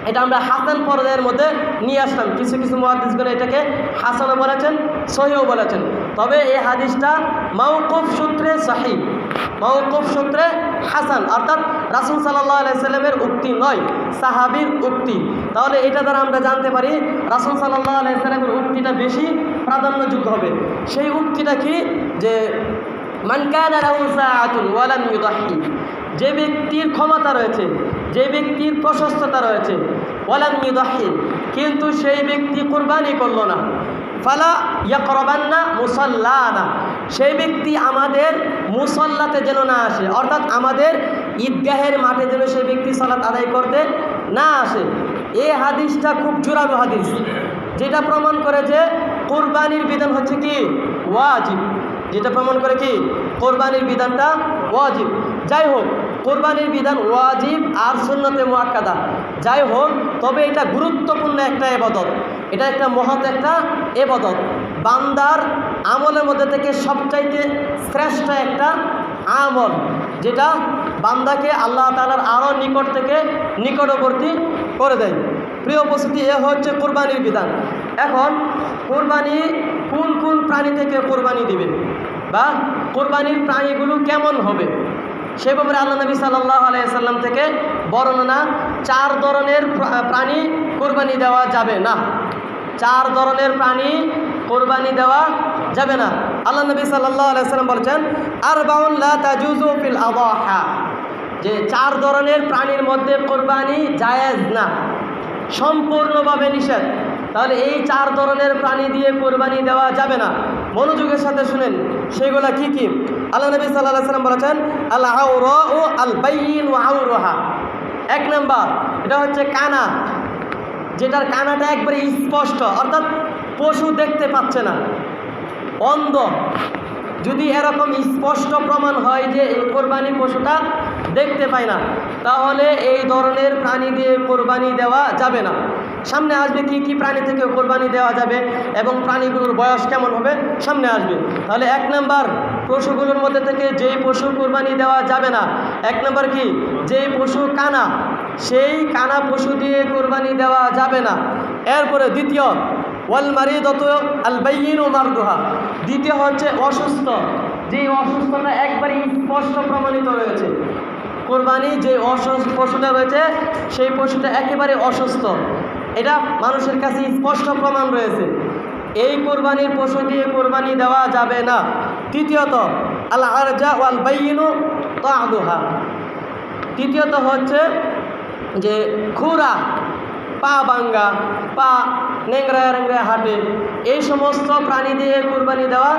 এটা আমরা হাসান পর্যায়ের মধ্যে নিয়ে আসলাম। কিছু কিছু মুহাদ্দিসগণ এটাকে হাসানও বলেছেন, সহিহও বলেছেন। তবে এই হাদিসটা মাওকুফ সূত্রে সহিহ, মাওকুফ সূত্রে হাসান, অর্থাৎ রাসূল সাল্লাল্লাহু আলাইহি সাল্লামের উক্তি নয়, সাহাবীর উক্তি। তাহলে এটা দ্বারা আমরা জানতে পারি রাসূল সাল্লাল্লাহু আলাইহি সাল্লামের উক্তিটা বেশি প্রাধান্যযোগ্য হবে। সেই উক্তিটা কি? যে মান কানা লাহু সাআতুন ওয়া লাম ইউদাহি, যে ব্যক্তির ক্ষমতা রয়েছে, যে ব্যক্তির প্রশস্ততা রয়েছে, ওয়ালাম ইউদাহি, কিন্তু সেই ব্যক্তি কুরবানি করলো না, ফালা ইয়াকরাবান্না মুসাল্লানা, সেই ব্যক্তি আমাদের মুসল্লাতে যেন না আসে, অর্থাৎ আমাদের ঈদগাহের মাঠে যেন সেই ব্যক্তি সালাত আদায় করতে না আসে। এই হাদিসটা খুব জোরালো হাদিস, যেটা প্রমাণ করে যে কুরবানির বিধান হচ্ছে কি ওয়াজিব, যেটা প্রমাণ করে কি কোরবানির বিধানটা ওয়াজিব। যাই হোক, কোরবানির বিধান ওয়াজিব আর সুন্নতে মুআক্কাদা, যাই হোক, তবে এটা গুরুত্বপূর্ণ একটা ইবাদত, এটা একটা মহৎ একটা ইবাদত। বান্দার আমলের মধ্যে থেকে সবচাইতে শ্রেষ্ঠ একটা আমল, যেটা বান্দাকে আল্লাহ তাআলার আরও নিকট থেকে নিকটবর্তী করে দেয়। প্রিয় উপস্থিতি, এ হচ্ছে কোরবানির বিধান। এখন কোরবানি কোন কোন প্রাণী থেকে কোরবানি দিবে, বা কোরবানির প্রাণীগুলো কেমন হবে, সে ব্যাপারে আল্লাহ নবী সাল্লাল্লাহু আলাইহি সাল্লাম থেকে বর্ণনা। 4 ধরনের প্রাণী কোরবানি দেওয়া যাবে না, 4 ধরনের প্রাণী কোরবানি দেওয়া যাবে না। আল্লাহ নবী সাল্লাল্লাহু আলাইহি সাল্লাম বলেছেন আরবাউন লা তাজুজু ফিল আদাহা, যে 4 ধরনের প্রাণীর মধ্যে কোরবানি জায়েজ না, সম্পূর্ণভাবে নিষেধ। তাহলে এই 4 ধরনের প্রাণী দিয়ে কোরবানি দেওয়া যাবে না। মনোযোগের সাথে শুনেন সেগুলা কি কি। আল্লাহ নবী সাল্লাল্লাহু আলাইহি সাল্লাম বলেছেন আল আওরাউ আল বাইয়িন ওয়া আওরাহা, 1 নাম্বার এটা হচ্ছে কানা, যেটার কানাটা একবারে স্পষ্ট, অর্থাৎ পশু দেখতে পাচ্ছে না, অন্ধ। যদি এরকম স্পষ্ট প্রমাণ হয় যে এই কোরবানি পশুটা দেখতে পায় না, তাহলে এই ধরনের প্রাণী দিয়ে কোরবানি দেওয়া যাবে না। সামনে আসবে কি কি প্রাণী থেকে কোরবানি দেওয়া যাবে এবং প্রাণীগুলোর বয়স কেমন হবে সামনে আসবে। তাহলে 1 নাম্বার পশুগুলোর মধ্যে থেকে যেই পশু কোরবানি দেওয়া যাবে না, 1 নাম্বার কি, যেই পশু কানা, সেই কানা পশু দিয়ে কোরবানি দেওয়া যাবে না। এরপরে দ্বিতীয় ওয়াল মারিদাতু আল বাইয়িনু মারদুহা, দ্বিতীয় হচ্ছে অসুস্থ, যেই অসুস্থতা একবারে স্পষ্ট প্রমাণিত রয়েছে। কোরবানি যে পশুটা রয়েছে সেই পশুটা একেবারে অসুস্থ, এটা মানুষের কাছে স্পষ্ট প্রমাণ রয়েছে, এই কোরবানির পশু দিয়ে কোরবানি দেওয়া যাবে না। তৃতীয়ত আল আরজা ওয়াল বাইয়িনু তা'দুহা, তৃতীয়ত হচ্ছে যে খুরা, পা ভাঙ্গা, পা নেংরা নেংরা হাঁটে, এই সমস্ত প্রাণী দিয়ে কোরবানি দেওয়া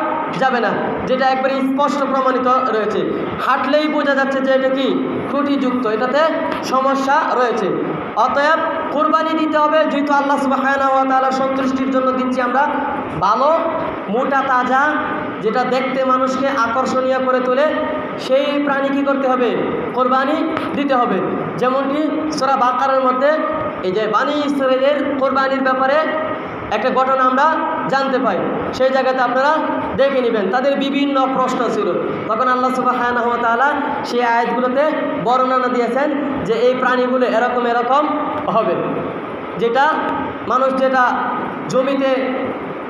যাবে না, যেটা একবারে স্পষ্ট প্রমাণিত রয়েছে, হাঁটলেই বোঝা যাচ্ছে যে এটা কি ত্রুটিযুক্ত, এটাতে সমস্যা রয়েছে। অতএব কোরবানি দিতে হবে, যেহেতু আল্লাহ সুবহানাহু ওয়া তাআলা সন্তুষ্টির জন্য দিচ্ছি আমরা, ভালো মোটা তাজা, যেটা দেখতে মানুষকে আকর্ষণীয় করে তোলে, সেই প্রাণী কী করতে হবে, কোরবানি দিতে হবে। যেমনটি সূরা বাকারার মধ্যে এই যে বানী ইসরাঈলের কোরবানির ব্যাপারে একটা ঘটনা আমরা জানতে পাই, সেই জায়গাতে আপনারা দেখে নেবেন, তাদের বিভিন্ন প্রশ্ন ছিল। তখন আল্লাহ সুবহানাহু ওয়া তাআলা সেই আয়াতগুলোতে বর্ণনা দিয়েছেন যে এই প্রাণীগুলো এরকম এরকম হবে, যেটা মানুষ যেটা জমিতে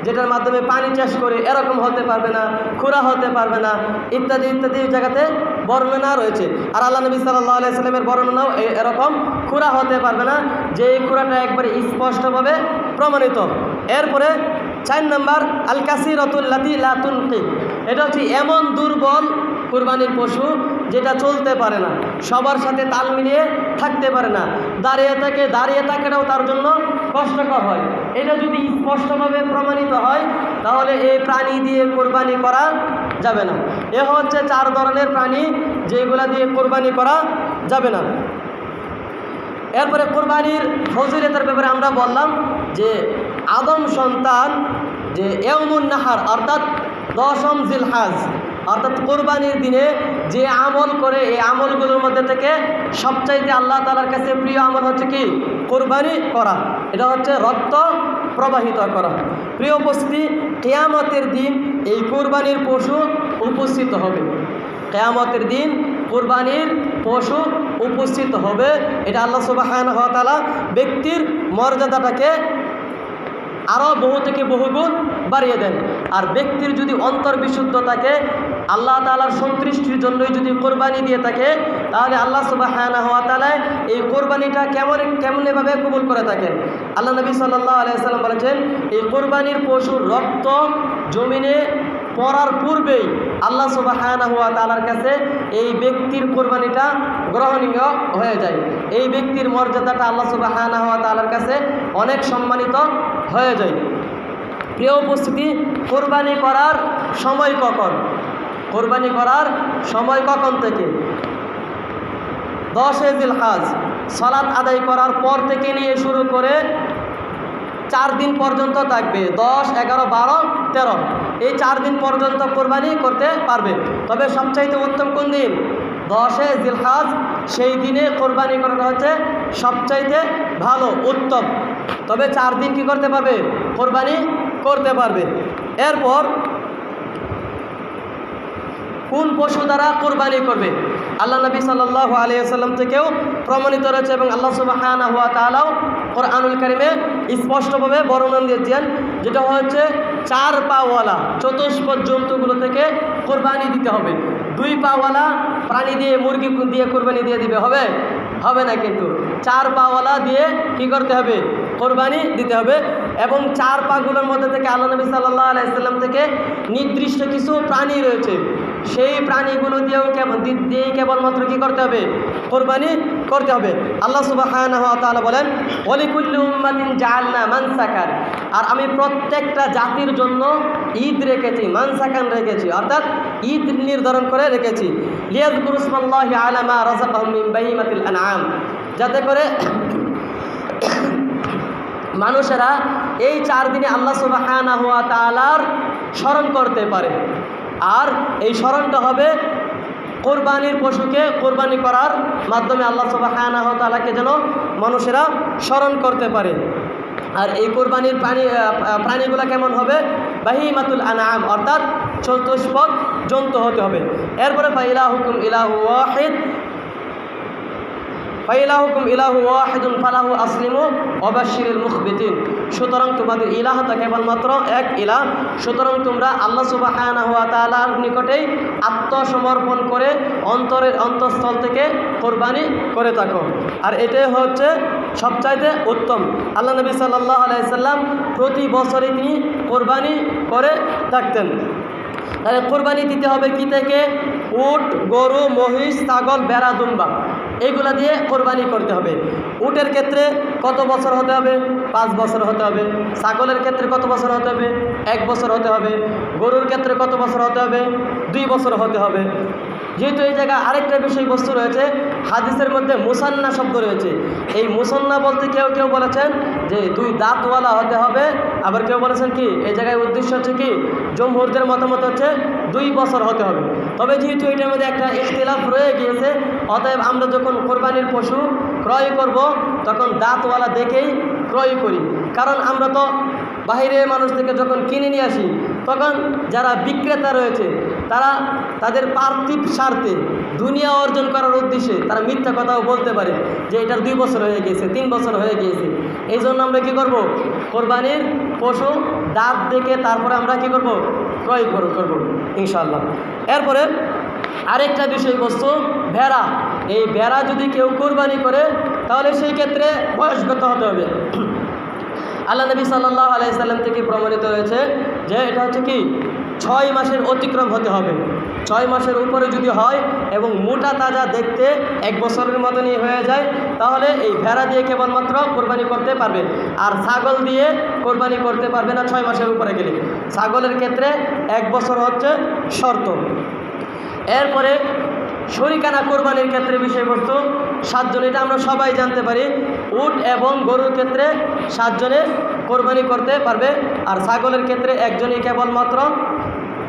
যেটার মাধ্যমে পানি চাষ করে এরকম হতে পারবে না, খুরা হতে পারবে না, ইত্যাদি ইত্যাদি জায়গাতে বর্ণনা রয়েছে। আর আল্লাহ নবী সাল্লাল্লাহু আলাইহি সাল্লামের বর্ণনাও এরকম খুরা হতে পারবে না, যে এই খুরাটা একবারে স্পষ্টভাবে প্রমাণিত। এরপরে 4 নাম্বার আল কাসিরাতুল লাতী লা তুনকি, এটা হচ্ছে এমন দুর্বল কুরবানির পশু যেটা চলতে পারে না, সবার সাথে তাল মিলিয়ে থাকতে পারে না, দাঁড়িয়ে থাকাটাও তার জন্য কষ্টকর হয়। এটা যদি স্পষ্টভাবে প্রমাণিত হয় তাহলে এই প্রাণী দিয়ে কোরবানি করা যাবে না। এ হচ্ছে 4 ধরনের প্রাণী যেগুলা দিয়ে কোরবানি করা যাবে না। এরপরে কোরবানির ফজিলতের ব্যাপারে আমরা বললাম যে আদম সন্তান যে ইয়াউমুন নাহার অর্থাৎ 10ম জিলহজ অর্থাৎ কোরবানির দিনে যে আমল করে, এই আমলগুলোর মধ্যে থেকে সবচাইতে আল্লাহ তাআলার কাছে প্রিয় আমল হচ্ছে কি, কোরবানি করা। এটা হচ্ছে রক্ত প্রবাহিত করা। প্রিয় উপস্থিতি, কিয়ামতের দিন এই কোরবানির পশু উপস্থিত হবে। কিয়ামতের দিন কোরবানির পশু উপস্থিত হবে। এটা আল্লাহ সুবহানাহু ওয়া তাআলা ব্যক্তির মর্যাদাটাকে আরও বহু থেকে বহুগুণ বাড়িয়ে দেন। আর ব্যক্তির যদি অন্তর বিশুদ্ধ থাকে, আল্লাহ তাআলার সন্তুষ্টির জন্যই যদি কোরবানি দিয়ে থাকে, তাহলে আল্লাহ সুবহানাহু ওয়া তাআলা এই কোরবানিটা কেমনভাবে কবুল করে থাকেন। আল্লাহ নবী সাল্লাল্লাহু আলাইহি ওয়াসাল্লাম বলেছেন, এই কোরবানির পশুর রক্ত জমিনে পড়ার পূর্বেই আল্লাহ সুবহানাহু ওয়া তাআলার কাছে এই ব্যক্তির কোরবানিটা গ্রহণীয় হয়ে যায়। এই ব্যক্তির মর্যাদাটা আল্লাহ সুবহানাহু ওয়া তাআলার কাছে অনেক সম্মানিত হয়ে যায়। প্রিয় উপস্থিতি, কোরবানি করার সময় কখন? কোরবানি করার সময় কখন থেকে? 10 জিলহজ সালাত আদায় করার পর থেকে নিয়ে শুরু করে 4 দিন পর্যন্ত থাকবে। 10, 11, 12, 13 এই 4 দিন পর্যন্ত কোরবানি করতে পারবে। তবে সবচাইতে উত্তম কোন দিন? 10 জিলহজ। সেই দিনে কোরবানি করাটা হচ্ছে সবচাইতে ভালো, উত্তম। তবে 4 দিন কি করতে পারবে? কোরবানি করতে পারবে। এরপর কোন পশু দ্বারা কোরবানি করবে? আল্লাহ নবী সাল্লাল্লাহু আলাইহি ওয়াসাল্লাম থেকেও প্রমাণিত রয়েছে এবং আল্লাহ সুবহানাহু ওয়া তাআলাও কোরআনুল কারীমে স্পষ্টভাবে বর্ণনা দিয়েছেন, যেটা হচ্ছে 4 পাওয়ালা চতুষ্পদ জন্তুগুলো থেকে কোরবানি দিতে হবে। 2 পাওয়ালা প্রাণী দিয়ে, মুরগি দিয়ে কোরবানি দিয়ে দিবে হবে? হবে না। কিন্তু 4 পাওয়ালা দিয়ে কি করতে হবে? কোরবানি দিতে হবে। এবং 4 পাগুলোর মধ্যে থেকে আল্লাহ নবী সাল্লাল্লাহু আলাইহি ওয়াসাল্লাম থেকে নির্দিষ্ট কিছু প্রাণী রয়েছে, সেই প্রাণীগুলো দিয়েও কেবলমাত্র কি করতে হবে? কোরবানি করতে হবে। আল্লাহ সুবহানাহু ওয়া তাআলা বলেন, ওয়ালিকুল্লি উম্মাতিন জাআলনা মানসাকান, আর আমি প্রত্যেকটা জাতির জন্য ঈদ রেখেছি, মানসাকান রেখেছি, অর্থাৎ ঈদ নির্ধারণ করে রেখেছি। লিয়াযকুরু ইসমাল্লাহি আলা মা রাযাকাহুম মিন বাহিমাতিল আনআম, যাতে করে মানুষেরা এই 4 দিনে আল্লাহ সুবহানাহু ওয়া তাআলার স্মরণ করতে পারে। আর এই স্মরণটা হবে কোরবানির পশুকে কোরবানি করার মাধ্যমে আল্লাহ সুবহানাহু ওয়া তাআলাকে যেন মানুষেরা স্মরণ করতে পারে। আর এই কোরবানির প্রাণীগুলো কেমন হবে? বাহিমাতুল আনআম, অর্থাৎ চতুষ্পদ জন্তু হতে হবে। এরপরে ফাইলাহুকুম ইলাহু ওয়াহিদ, ফাইলাহুকুম ইলাহু ওয়াহিদুন ফালাহু আসলিমু ওয়াবাশশিরিল মুখবিতিন, সুতরাং তোমাদের ইলাহটা কেবলমাত্র এক ইলাহ, সুতরাং তোমরা আল্লাহ সুবহানাহু ওয়া তাআলার নিকটেই আত্মসমর্পণ করে অন্তঃস্থল থেকে কোরবানি করে থাকো। আর এটাই হচ্ছে সবচাইতে উত্তম। আল্লাহ নবী সাল্লাল্লাহু আলাইহি সাল্লাম প্রতি বছরে তিনি কোরবানি করে থাকতেন। তাহলে কোরবানি দিতে হবে কি থেকে? উট, গরু, মহিষ, ছাগল, ভেড়া, দুম্বা, এইগুলা দিয়ে কোরবানি করতে হবে। উটের ক্ষেত্রে কত বছর হতে হবে? 5 বছর হতে হবে। ছাগলের ক্ষেত্রে কত বছর হতে হবে? 1 বছর হতে হবে। গরুর ক্ষেত্রে কত বছর হতে হবে? 2 বছর হতে হবে। যেহেতু এই জায়গায় আরেকটা বিষয়বস্তু রয়েছে, হাদিসের মধ্যে মুসান্না শব্দ রয়েছে। এই মুসান্না বলতে কেউ বলেছেন যে 2 দাঁতওয়ালা হতে হবে, আবার কেউ বলেছেন কি এই জায়গায় উদ্দেশ্য হচ্ছে কি জমহুরদের মতামত হচ্ছে 2 বছর হতে হবে। তবে যেহেতু এটার মধ্যে একটা ইখতিলাফ রয়ে গিয়েছে, অতএব আমরা যখন কোরবানির পশু ক্রয় করব তখন দাঁতওয়ালা দেখেই ক্রয় করি। কারণ আমরা তো বাহিরের মানুষ থেকে যখন কিনে নিয়ে আসি, তখন যারা বিক্রেতা রয়েছে তারা তাদের পার্থিব স্বার্থে দুনিয়া অর্জন করার উদ্দেশ্যে তারা মিথ্যা কথাও বলতে পারে যে এটার 2 বছর হয়ে গিয়েছে, 3 বছর হয়ে গিয়েছে। এই জন্য আমরা কী করব? কোরবানির পশু দাঁত দেখে তারপরে আমরা কী করব? ক্রয় করব ইনশাআল্লাহ। এরপরে আরেকটা বিষয়বস্তু ভেড়া। এই ভেড়া যদি কেউ কোরবানি করে তাহলে সেই ক্ষেত্রে বয়স্কতা হতে হবে। আল্লাহ নবী সাল্লাল্লাহু আলাইহি সাল্লাম থেকে প্রমাণিত হয়েছে যে এটা হচ্ছে কি 6 মাসের অতিক্রম হতে হবে। 6 মাসের উপরে যদি হয় এবং মোটা তাজা দেখতে 1 বছরের মতনই হয়ে যায়, তাহলে এই ভেড়া দিয়ে কেবলমাত্র কোরবানি করতে পারবে। আর ছাগল দিয়ে কোরবানি করতে পারবে না 6 মাসের উপরে গেলে। ছাগলের ক্ষেত্রে 1 বছর হচ্ছে শর্ত। এরপরে শরিকানা কোরবানির ক্ষেত্রে বিষয়বস্তু 7 জন, এটা আমরা সবাই জানতে পারি। উট এবং গরুর ক্ষেত্রে 7 জনে কোরবানি করতে পারবে। আর ছাগলের ক্ষেত্রে 1 জনই কেবলমাত্র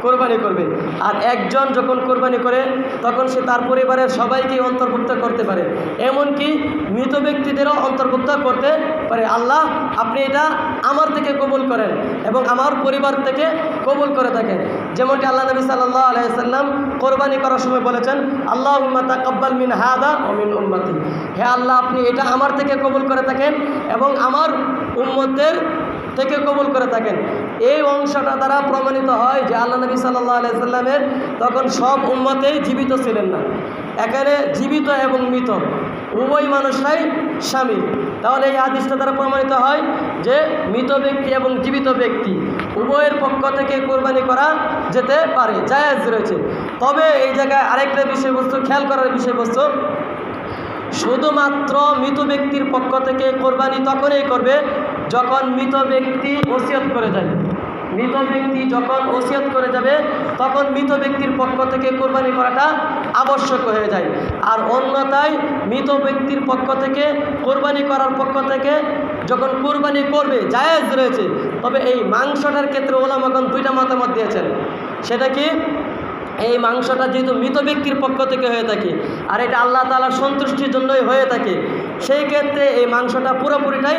কোরবানি করবে। আর একজন যখন কোরবানি করে তখন সে তার পরিবারের সবাইকেই অন্তর্ভুক্ত করতে পারে, এমনকি মৃত ব্যক্তিদেরও অন্তর্ভুক্ত করতে পারে। আল্লাহ আপনি এটা আমার থেকে কবুল করেন এবং আমার পরিবার থেকে কবুল করে থাকেন। যেমনটি আল্লাহ নবী সাল্লাল্লাহু আলাইহি ওয়াসাল্লাম কোরবানি করার সময় বলেছেন, আল্লাহুম্মা তাকাব্বাল মিন হাদা ওয়া মিন উম্মতি, হে আল্লাহ আপনি এটা আমার থেকে কবুল করে থাকেন এবং আমার উম্মতের থেকে কবুল করে থাকেন। এই অংশটা দ্বারা প্রমাণিত হয় যে আল্লাহ নবী সাল্লাল্লাহু আলাইহি ওয়াসাল্লামের তখন সব উম্মতেই জীবিত ছিলেন না, এখানে জীবিত এবং মৃত উভয় মানুষরাই শামিল। তাহলে এই হাদিসটা দ্বারা প্রমাণিত হয় যে মৃত ব্যক্তি এবং জীবিত ব্যক্তি উভয়ের পক্ষ থেকে কোরবানি করা যেতে পারে, জায়েজ রয়েছে। তবে এই জায়গায় আরেকটা বিষয়বস্তু খেয়াল করার বিষয়বস্তু, শুধুমাত্র মৃত ব্যক্তির পক্ষ থেকে কোরবানি তখনই করবে যখন মৃত ব্যক্তি ওসিয়ত করে যায়। মৃত ব্যক্তি যখন ওসিয়ত করে যাবে তখন মৃত ব্যক্তির পক্ষ থেকে কোরবানি করাটা আবশ্যক হয়ে যায়। আর অন্যথায় মৃত ব্যক্তির পক্ষ থেকে কোরবানি করার পক্ষ থেকে যখন কোরবানি করবে জায়েজ রয়েছে। তবে এই মাংসটার ক্ষেত্রে ওলামাগণ দুইটা মতামত দিয়েছেন। সেটা কি, এই মাংসটা যেহেতু মৃত ব্যক্তির পক্ষ থেকে হয়ে থাকে আর এটা আল্লাহ তাআলার সন্তুষ্টির জন্যই হয়ে থাকে, সেই ক্ষেত্রে এই মাংসটা পুরোপুরিটাই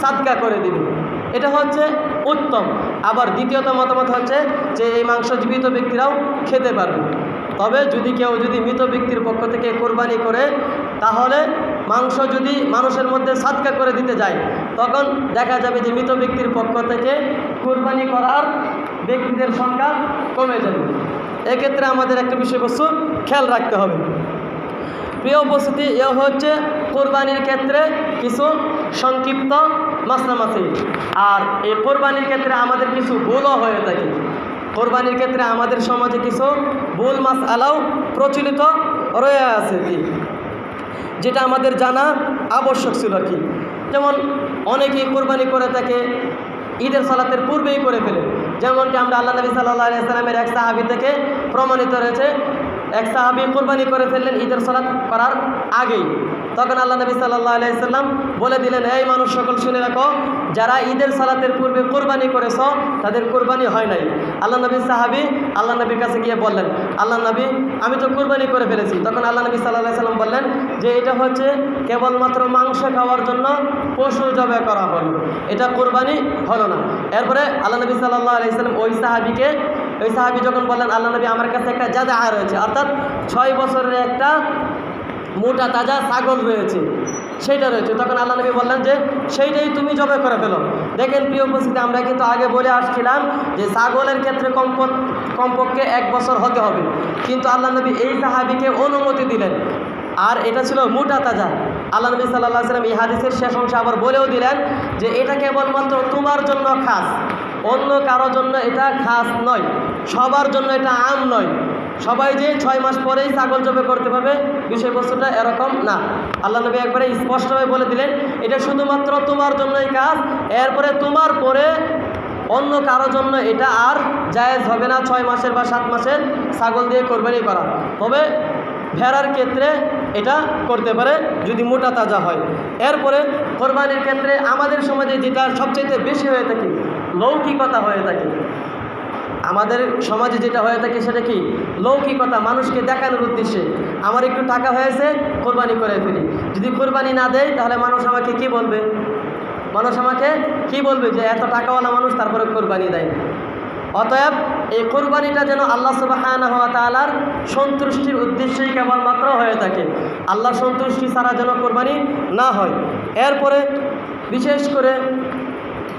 সাদকা করে দিবে, এটা হচ্ছে উত্তম। আবার দ্বিতীয়ত মতামত হচ্ছে যে এই মাংস জীবিত ব্যক্তিরাও খেতে পারবে। তবে যদি কেউ মৃত ব্যক্তির পক্ষ থেকে কোরবানি করে তাহলে মাংস যদি মানুষের মধ্যে সাদকা করে দিতে যায় তখন দেখা যাবে যে মৃত ব্যক্তির পক্ষ থেকে কোরবানি করার ব্যক্তিদের সংখ্যা কমে যাবে। এক্ষেত্রে আমাদের একটা বিষয়বস্তু খেয়াল রাখতে হবে। প্রিয় উপস্থিতি, এ হচ্ছে কোরবানির ক্ষেত্রে কিছু সংক্ষিপ্ত মাসলামাসি। আর এই কোরবানির ক্ষেত্রে আমাদের কিছু ভুলও হয়ে থাকে। কোরবানির ক্ষেত্রে আমাদের সমাজে কিছু ভুল মাসআলাও প্রচলিত রয়ে আছে কি, যেটা আমাদের জানা আবশ্যক ছিল আর কি। যেমন অনেকেই কোরবানি করে থাকে ঈদের সালাতের পূর্বেই করে ফেলে। যেমনটি আমরা আল্লাহ নবী সাল্লাল্লাহু আলাইহি ওয়াসাল্লামের এক সাহাবী থেকে প্রমাণিত রয়েছে, এক সাহাবী কোরবানি করে ফেললেন ঈদের সালাত করার আগেই। তখন আল্লাহ নবী সাল্লাল্লাহু আলাইহি ওয়াসাল্লাম বলে দিলেন, এই মানুষ সকল শুনে রাখো, যারা ঈদের সালাতের পূর্বে কোরবানি করেছ তাদের কোরবানি হয় নাই। আল্লাহ নবীর সাহাবী আল্লাহ নবীর কাছে গিয়ে বললেন, আল্লাহ নবী আমি তো কোরবানি করে ফেলেছি। তখন আল্লাহ নবী সাল্লাল্লাহু আলাইহি ওয়াসাল্লাম বললেন যে এটা হচ্ছে কেবলমাত্র মাংস খাওয়ার জন্য পশু জবাই করা হলো, এটা কোরবানি হলো না। এরপরে আল্লাহ নবী সাল্লাল্লাহু আলাইহি ওয়াসাল্লাম ওই সাহাবী যখন বললেন, আল্লাহ নবী আমার কাছে একটা জাযা রয়েছে, অর্থাৎ 6 বছরের একটা মোটা তাজা ছাগল রয়েছে, সেইটা রয়েছে। তখন আল্লাহ নবী বললেন যে সেইটাই তুমি জবাই করে ফেলো। দেখেন প্রিয় উপস্থিতি, আমরা কিন্তু আগে বলে আসছিলাম যে ছাগলের ক্ষেত্রে কমপক্ষে 1 বছর হতে হবে, কিন্তু আল্লাহ নবী এই সাহাবীকে অনুমতি দিলেন। আর এটা ছিল মোটা তাজা। আল্লাহ নবী সাল্লাল্লাহু আলাইহি ওয়াসাল্লাম এই হাদিসের শেষ অংশে আবার বলেও দিলেন যে এটা কেবলমাত্র তোমার জন্য খাস, অন্য কারোর জন্য এটা খাস নয়, সবার জন্য এটা আম নয়। সবাই যে 6 মাস পরেই ছাগল জবাই করতে পারবে বিষয়বস্তুটা এরকম না। আল্লাহ নবী একবারে স্পষ্টভাবে বলে দিলেন এটা শুধুমাত্র তোমার জন্যই কাজ, এরপরে তোমার পরে অন্য কারোর জন্য এটা আর জায়েজ হবে না 6 মাসের বা 7 মাসের ছাগল দিয়ে কোরবানি করা। তবে ভেড়ার ক্ষেত্রে এটা করতে পারে যদি মোটা তাজা হয়। এরপরে কোরবানির ক্ষেত্রে আমাদের সমাজে যেটা সবচেয়ে বেশি হয়ে থাকে লৌকিকতা হয়ে থাকে। আমাদের সমাজে যেটা হয়ে থাকে সেটা কি, লৌকিকতা, মানুষকে দেখানোর উদ্দেশ্যে আমার একটু টাকা হয়েছে কোরবানি করে ফেলি। যদি কোরবানি না দেয় তাহলে মানুষ আমাকে কি বলবে? মানুষ আমাকে কি বলবে যে এত টাকাওয়ালা মানুষ তারপরে কোরবানি দেয়। অতএব এই কোরবানিটা যেন আল্লাহ সুবহানাহু ওয়া তাআলার সন্তুষ্টির উদ্দেশ্যেই কেবলমাত্র হয়ে থাকে, আল্লাহ সন্তুষ্টি ছাড়া যেন কোরবানি না হয়। এরপরে বিশেষ করে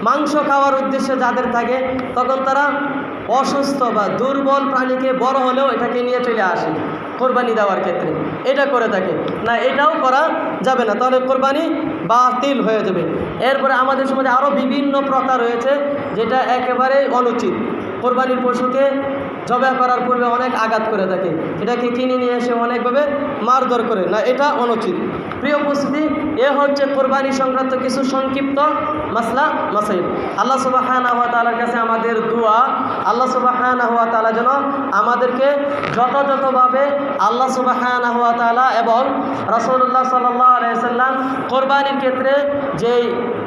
মাংস খাওয়ার উদ্দেশ্যে যাদের থাকে তখন তারা অসুস্থ বা দুর্বল প্রাণীকে বড় হলেও এটাকে নিয়ে চলে আসে কোরবানি দেওয়ার ক্ষেত্রে, এটা করে থাকে না, এটাও করা যাবে না, তাহলে কোরবানি বাতিল হয়ে যাবে। এরপরে আমাদের সমাজে আরও বিভিন্ন প্রথা রয়েছে যেটা একেবারেই অনুচিত। কোরবানির পশুকে জবাই করার পূর্বে অনেক আঘাত করে থাকে, এটাকে কিনে নিয়ে এসে অনেকভাবে মারধর করে, না, এটা অনুচিত। প্রিয় উপস্থিতি, এ হচ্ছে কোরবানি সংক্রান্ত কিছু সংক্ষিপ্ত মাসলা মাসাইল। আল্লাহ সুবহানাহু ওয়া তাআলার কাছে আমাদের দোয়া, আল্লাহ সুবহানাহু ওয়া তাআলা যেন আমাদেরকে যথাযথভাবে আল্লাহ সুবহানাহু ওয়া তাআলা এবং রাসূলুল্লাহ সাল্লাল্লাহু আলাইহি ওয়াসাল্লাম কোরবানির ক্ষেত্রে যেই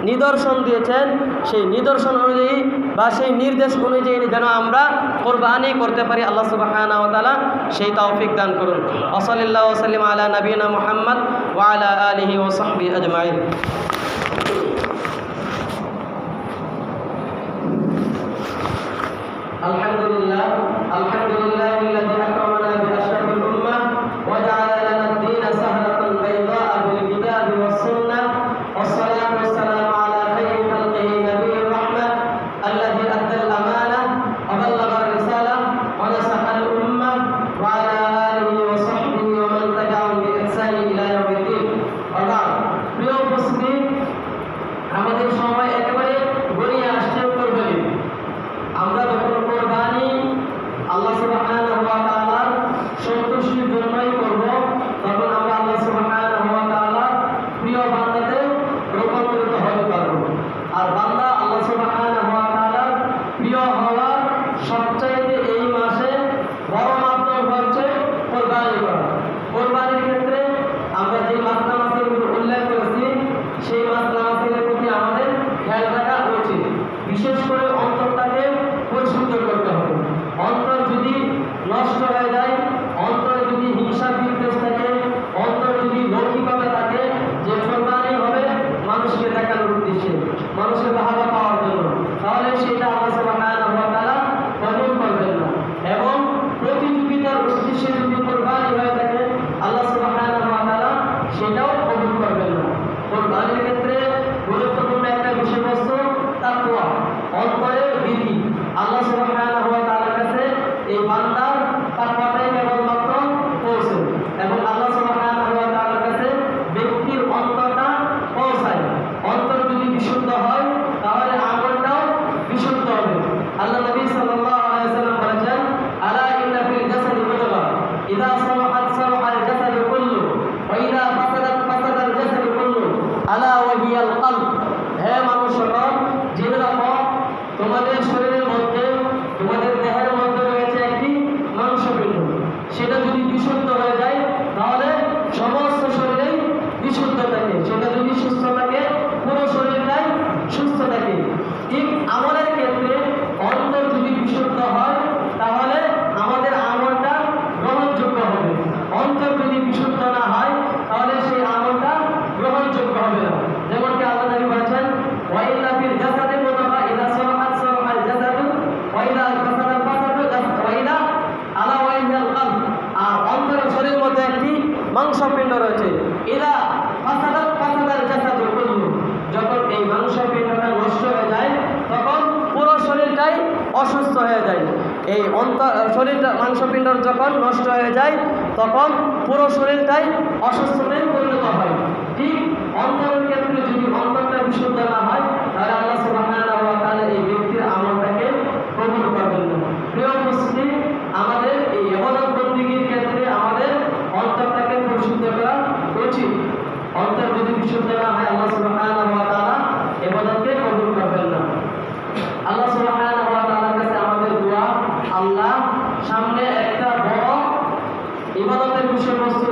নিদর্শন দিয়েছেন, সেই নিদর্শন অনুযায়ী বা সেই নির্দেশ অনুযায়ী যেন আমরা কোরবানি করতে পারি। আল্লাহ সুবহানাহু ওয়া তাআলা সেই তৌফিক দান করুন। ওয়াসাল্লাল্লাহু ওয়াসাল্লাম আলা নবিয়িনা মুহাম্মদ ওয়া আলা আলিহি ওয়া সাহবিহি আজমাইন। আলহামদুলিল্লাহ আলহামদুলিল্লাহিল্লাযী আকরামানা বিআশরাফিল উম্মাহ ওয়া জাআলা লানা ad-দীন সাহলাতান বাইদাআ বিল কিতাবি ওয়াস সুন্নাহ ওয়াস-সালাতু ওয়াস-সালামু আলা খায়রি খালকিহি নাবিয়্যির রাহমাহ আল্লাযী আদ্দাল আমানাহ ওয়া বাল্লাগার রিসালাহ ওয়া নাসাহাল উম্মাহ ওয়া আলা আলিহি ওয়া সাহবিহি ওয়া মান তাবি'আহুম বি ইহসানিন ইলা ইয়াউমিদ্দিন। প্রিয় উপস্থিতি, আমাদের সময় একেবারে গড়িয়ে আসছে কোরবানি। আমরা যখন কোরবানি আল্লাহ সুবহানাহু ওয়া তাআলার সন্তুষ্টির জন্যই করব, তখন আমরা আল্লাহ সুবহানাহু ওয়া তাআলার প্রিয় বান্দাতে রূপান্তরিত হতে পারব। আর বান্দা আল্লাহ সুবহানাহু ওয়া তাআলার প্রিয় হওয়ার সবচাইতে এই মাসে বড় মাধ্যম হচ্ছে কোরবানি করা। কোরবানির ক্ষেত্রে আমরা যে মাসলামাসিলগুলো উল্লেখ করেছি, সেই মাসলামাসিলের প্রতি আমাদের খেয়াল রাখা উচিত। বিশেষ করে অন্তরটাকে পরিশুদ্ধ করতে হবে। অন্তর যদি নষ্ট হয়ে যায়, অন্তরে যদি হিংসা বিদ্বেষ থাকে, অন্তর যদি লৌকিকতা থাকে যে কোরবানি হবে মানুষকে দেখানোর উদ্দেশ্যে, মানুষের বাহাবা পাওয়ার জন্য, তাহলে সেটা আল্লাহ সুবহানাহু ওয়া তাআলা কবুল করবেন না। এবং প্রতিযোগিতার উদ্দেশ্যে যদি কোরবানি হয়ে থাকে, আল্লাহ সুবহানাহু ওয়া তাআলা সেটাও কবুল করবেন না। কোরবানির ক্ষেত্রে গুরুত্বপূর্ণ একটা বিষয়বস্তু তাকওয়া, অন্তরের ভীতি। আল্লাহ সুবহানাহু ওয়া তাআলার কাছে এই বান্দার তাকওয়াটাই কেবলমাত্র পৌঁছে, এবং আল্লাহ সুবহানাহু ওয়া তাআলার কাছে ব্যক্তির অন্তরটা পৌঁছায়। অন্তর যদি বিশুদ্ধ হয় তাহলে আমলটাও বিশুদ্ধ হবে। আল্লাহ নবী সাল্লাল্লাহু আলাইহি ওয়াসাল্লাম বলেছেন, আলা ইন্না ফিল জাসাদি মুদগা ইযা সালাহাত সালাহাল জাসাদু কুল্লু ওয়া ইযা ফাসাদাত ফাসাদাল জাসাদু কুল্লু আলা ওয়া হিয়াল কলব। হে মানুষগণ, জেনে রাখো তোমাদের শরীরের মধ্যে, তোমাদের দেহের মধ্যে রয়েছে একটি মাংসপিণ্ড। সেটা যদি বিশুদ্ধ হয়ে যায় তাহলে সমস্ত শরীরেই বিশুদ্ধ থাকে। সেটা যদি সুস্থ থাকে পুরো শরীরটাই সুস্থ থাকে। ঠিক আমলের ক্ষেত্রে অন্তর যদি বিশুদ্ধ হয় তাহলে আমাদের আমলটা গ্রহণযোগ্য হবে। অন্তর যদি বিশুদ্ধ না হয় তাহলে সেই আমলটা গ্রহণযোগ্য হবে না। যেমনকি আল্লাহ নবী বলেছেন, ওয়া ইন্না ফিল জাসাদি মুদগা ইযা সালাহাত সালাহাল জাসাদু ওয়া ইযা ফাসাদাত ফাসাদাল জাসাদু ওয়া ইযা আলা ওয়া হিয়াল কলব। আর অন্তরের শরীরের মধ্যে একটি মাংসপিণ্ড রয়েছে, ইযা ফাসাদাত ফাসাদাল জাসাদু কুল্লু। যখন এই মাংসপিণ্ডটা নষ্ট হয়ে যায় তখন পুরো শরীরটাই অসুস্থ হয়ে যায়। এই শরীরটা মাংসপিণ্ড যখন নষ্ট হয়ে যায় তখন পুরো শরীরটাই অসুস্থতায় পরিণত হয়। ঠিক অন্তরের ক্ষেত্রে যদি অন্তরটা বিশুদ্ধ না হয় তাহলে আল্লাহ সুবহানাহু ওয়া তাআলা এই ব্যক্তির আমলটাকে কবুল করবেন না। প্রিয় উপস্থিতি, আমাদের এই ইবাদত বন্দেগীর ক্ষেত্রে আমাদের অন্তরটাকে পরিশুদ্ধ করা উচিত। অন্তর যদি বিশুদ্ধ না হয় আল্লাহ সুবহানাহু ওয়া তাআলা ইবাদতকে কবুল করবেন না। আল্লাহ সুবহানাহু ওয়া তাআলার কাছে আমাদের দোয়া, আল্লাহ সামনে একটা বড় ইবাদতের বিষয়বস্তু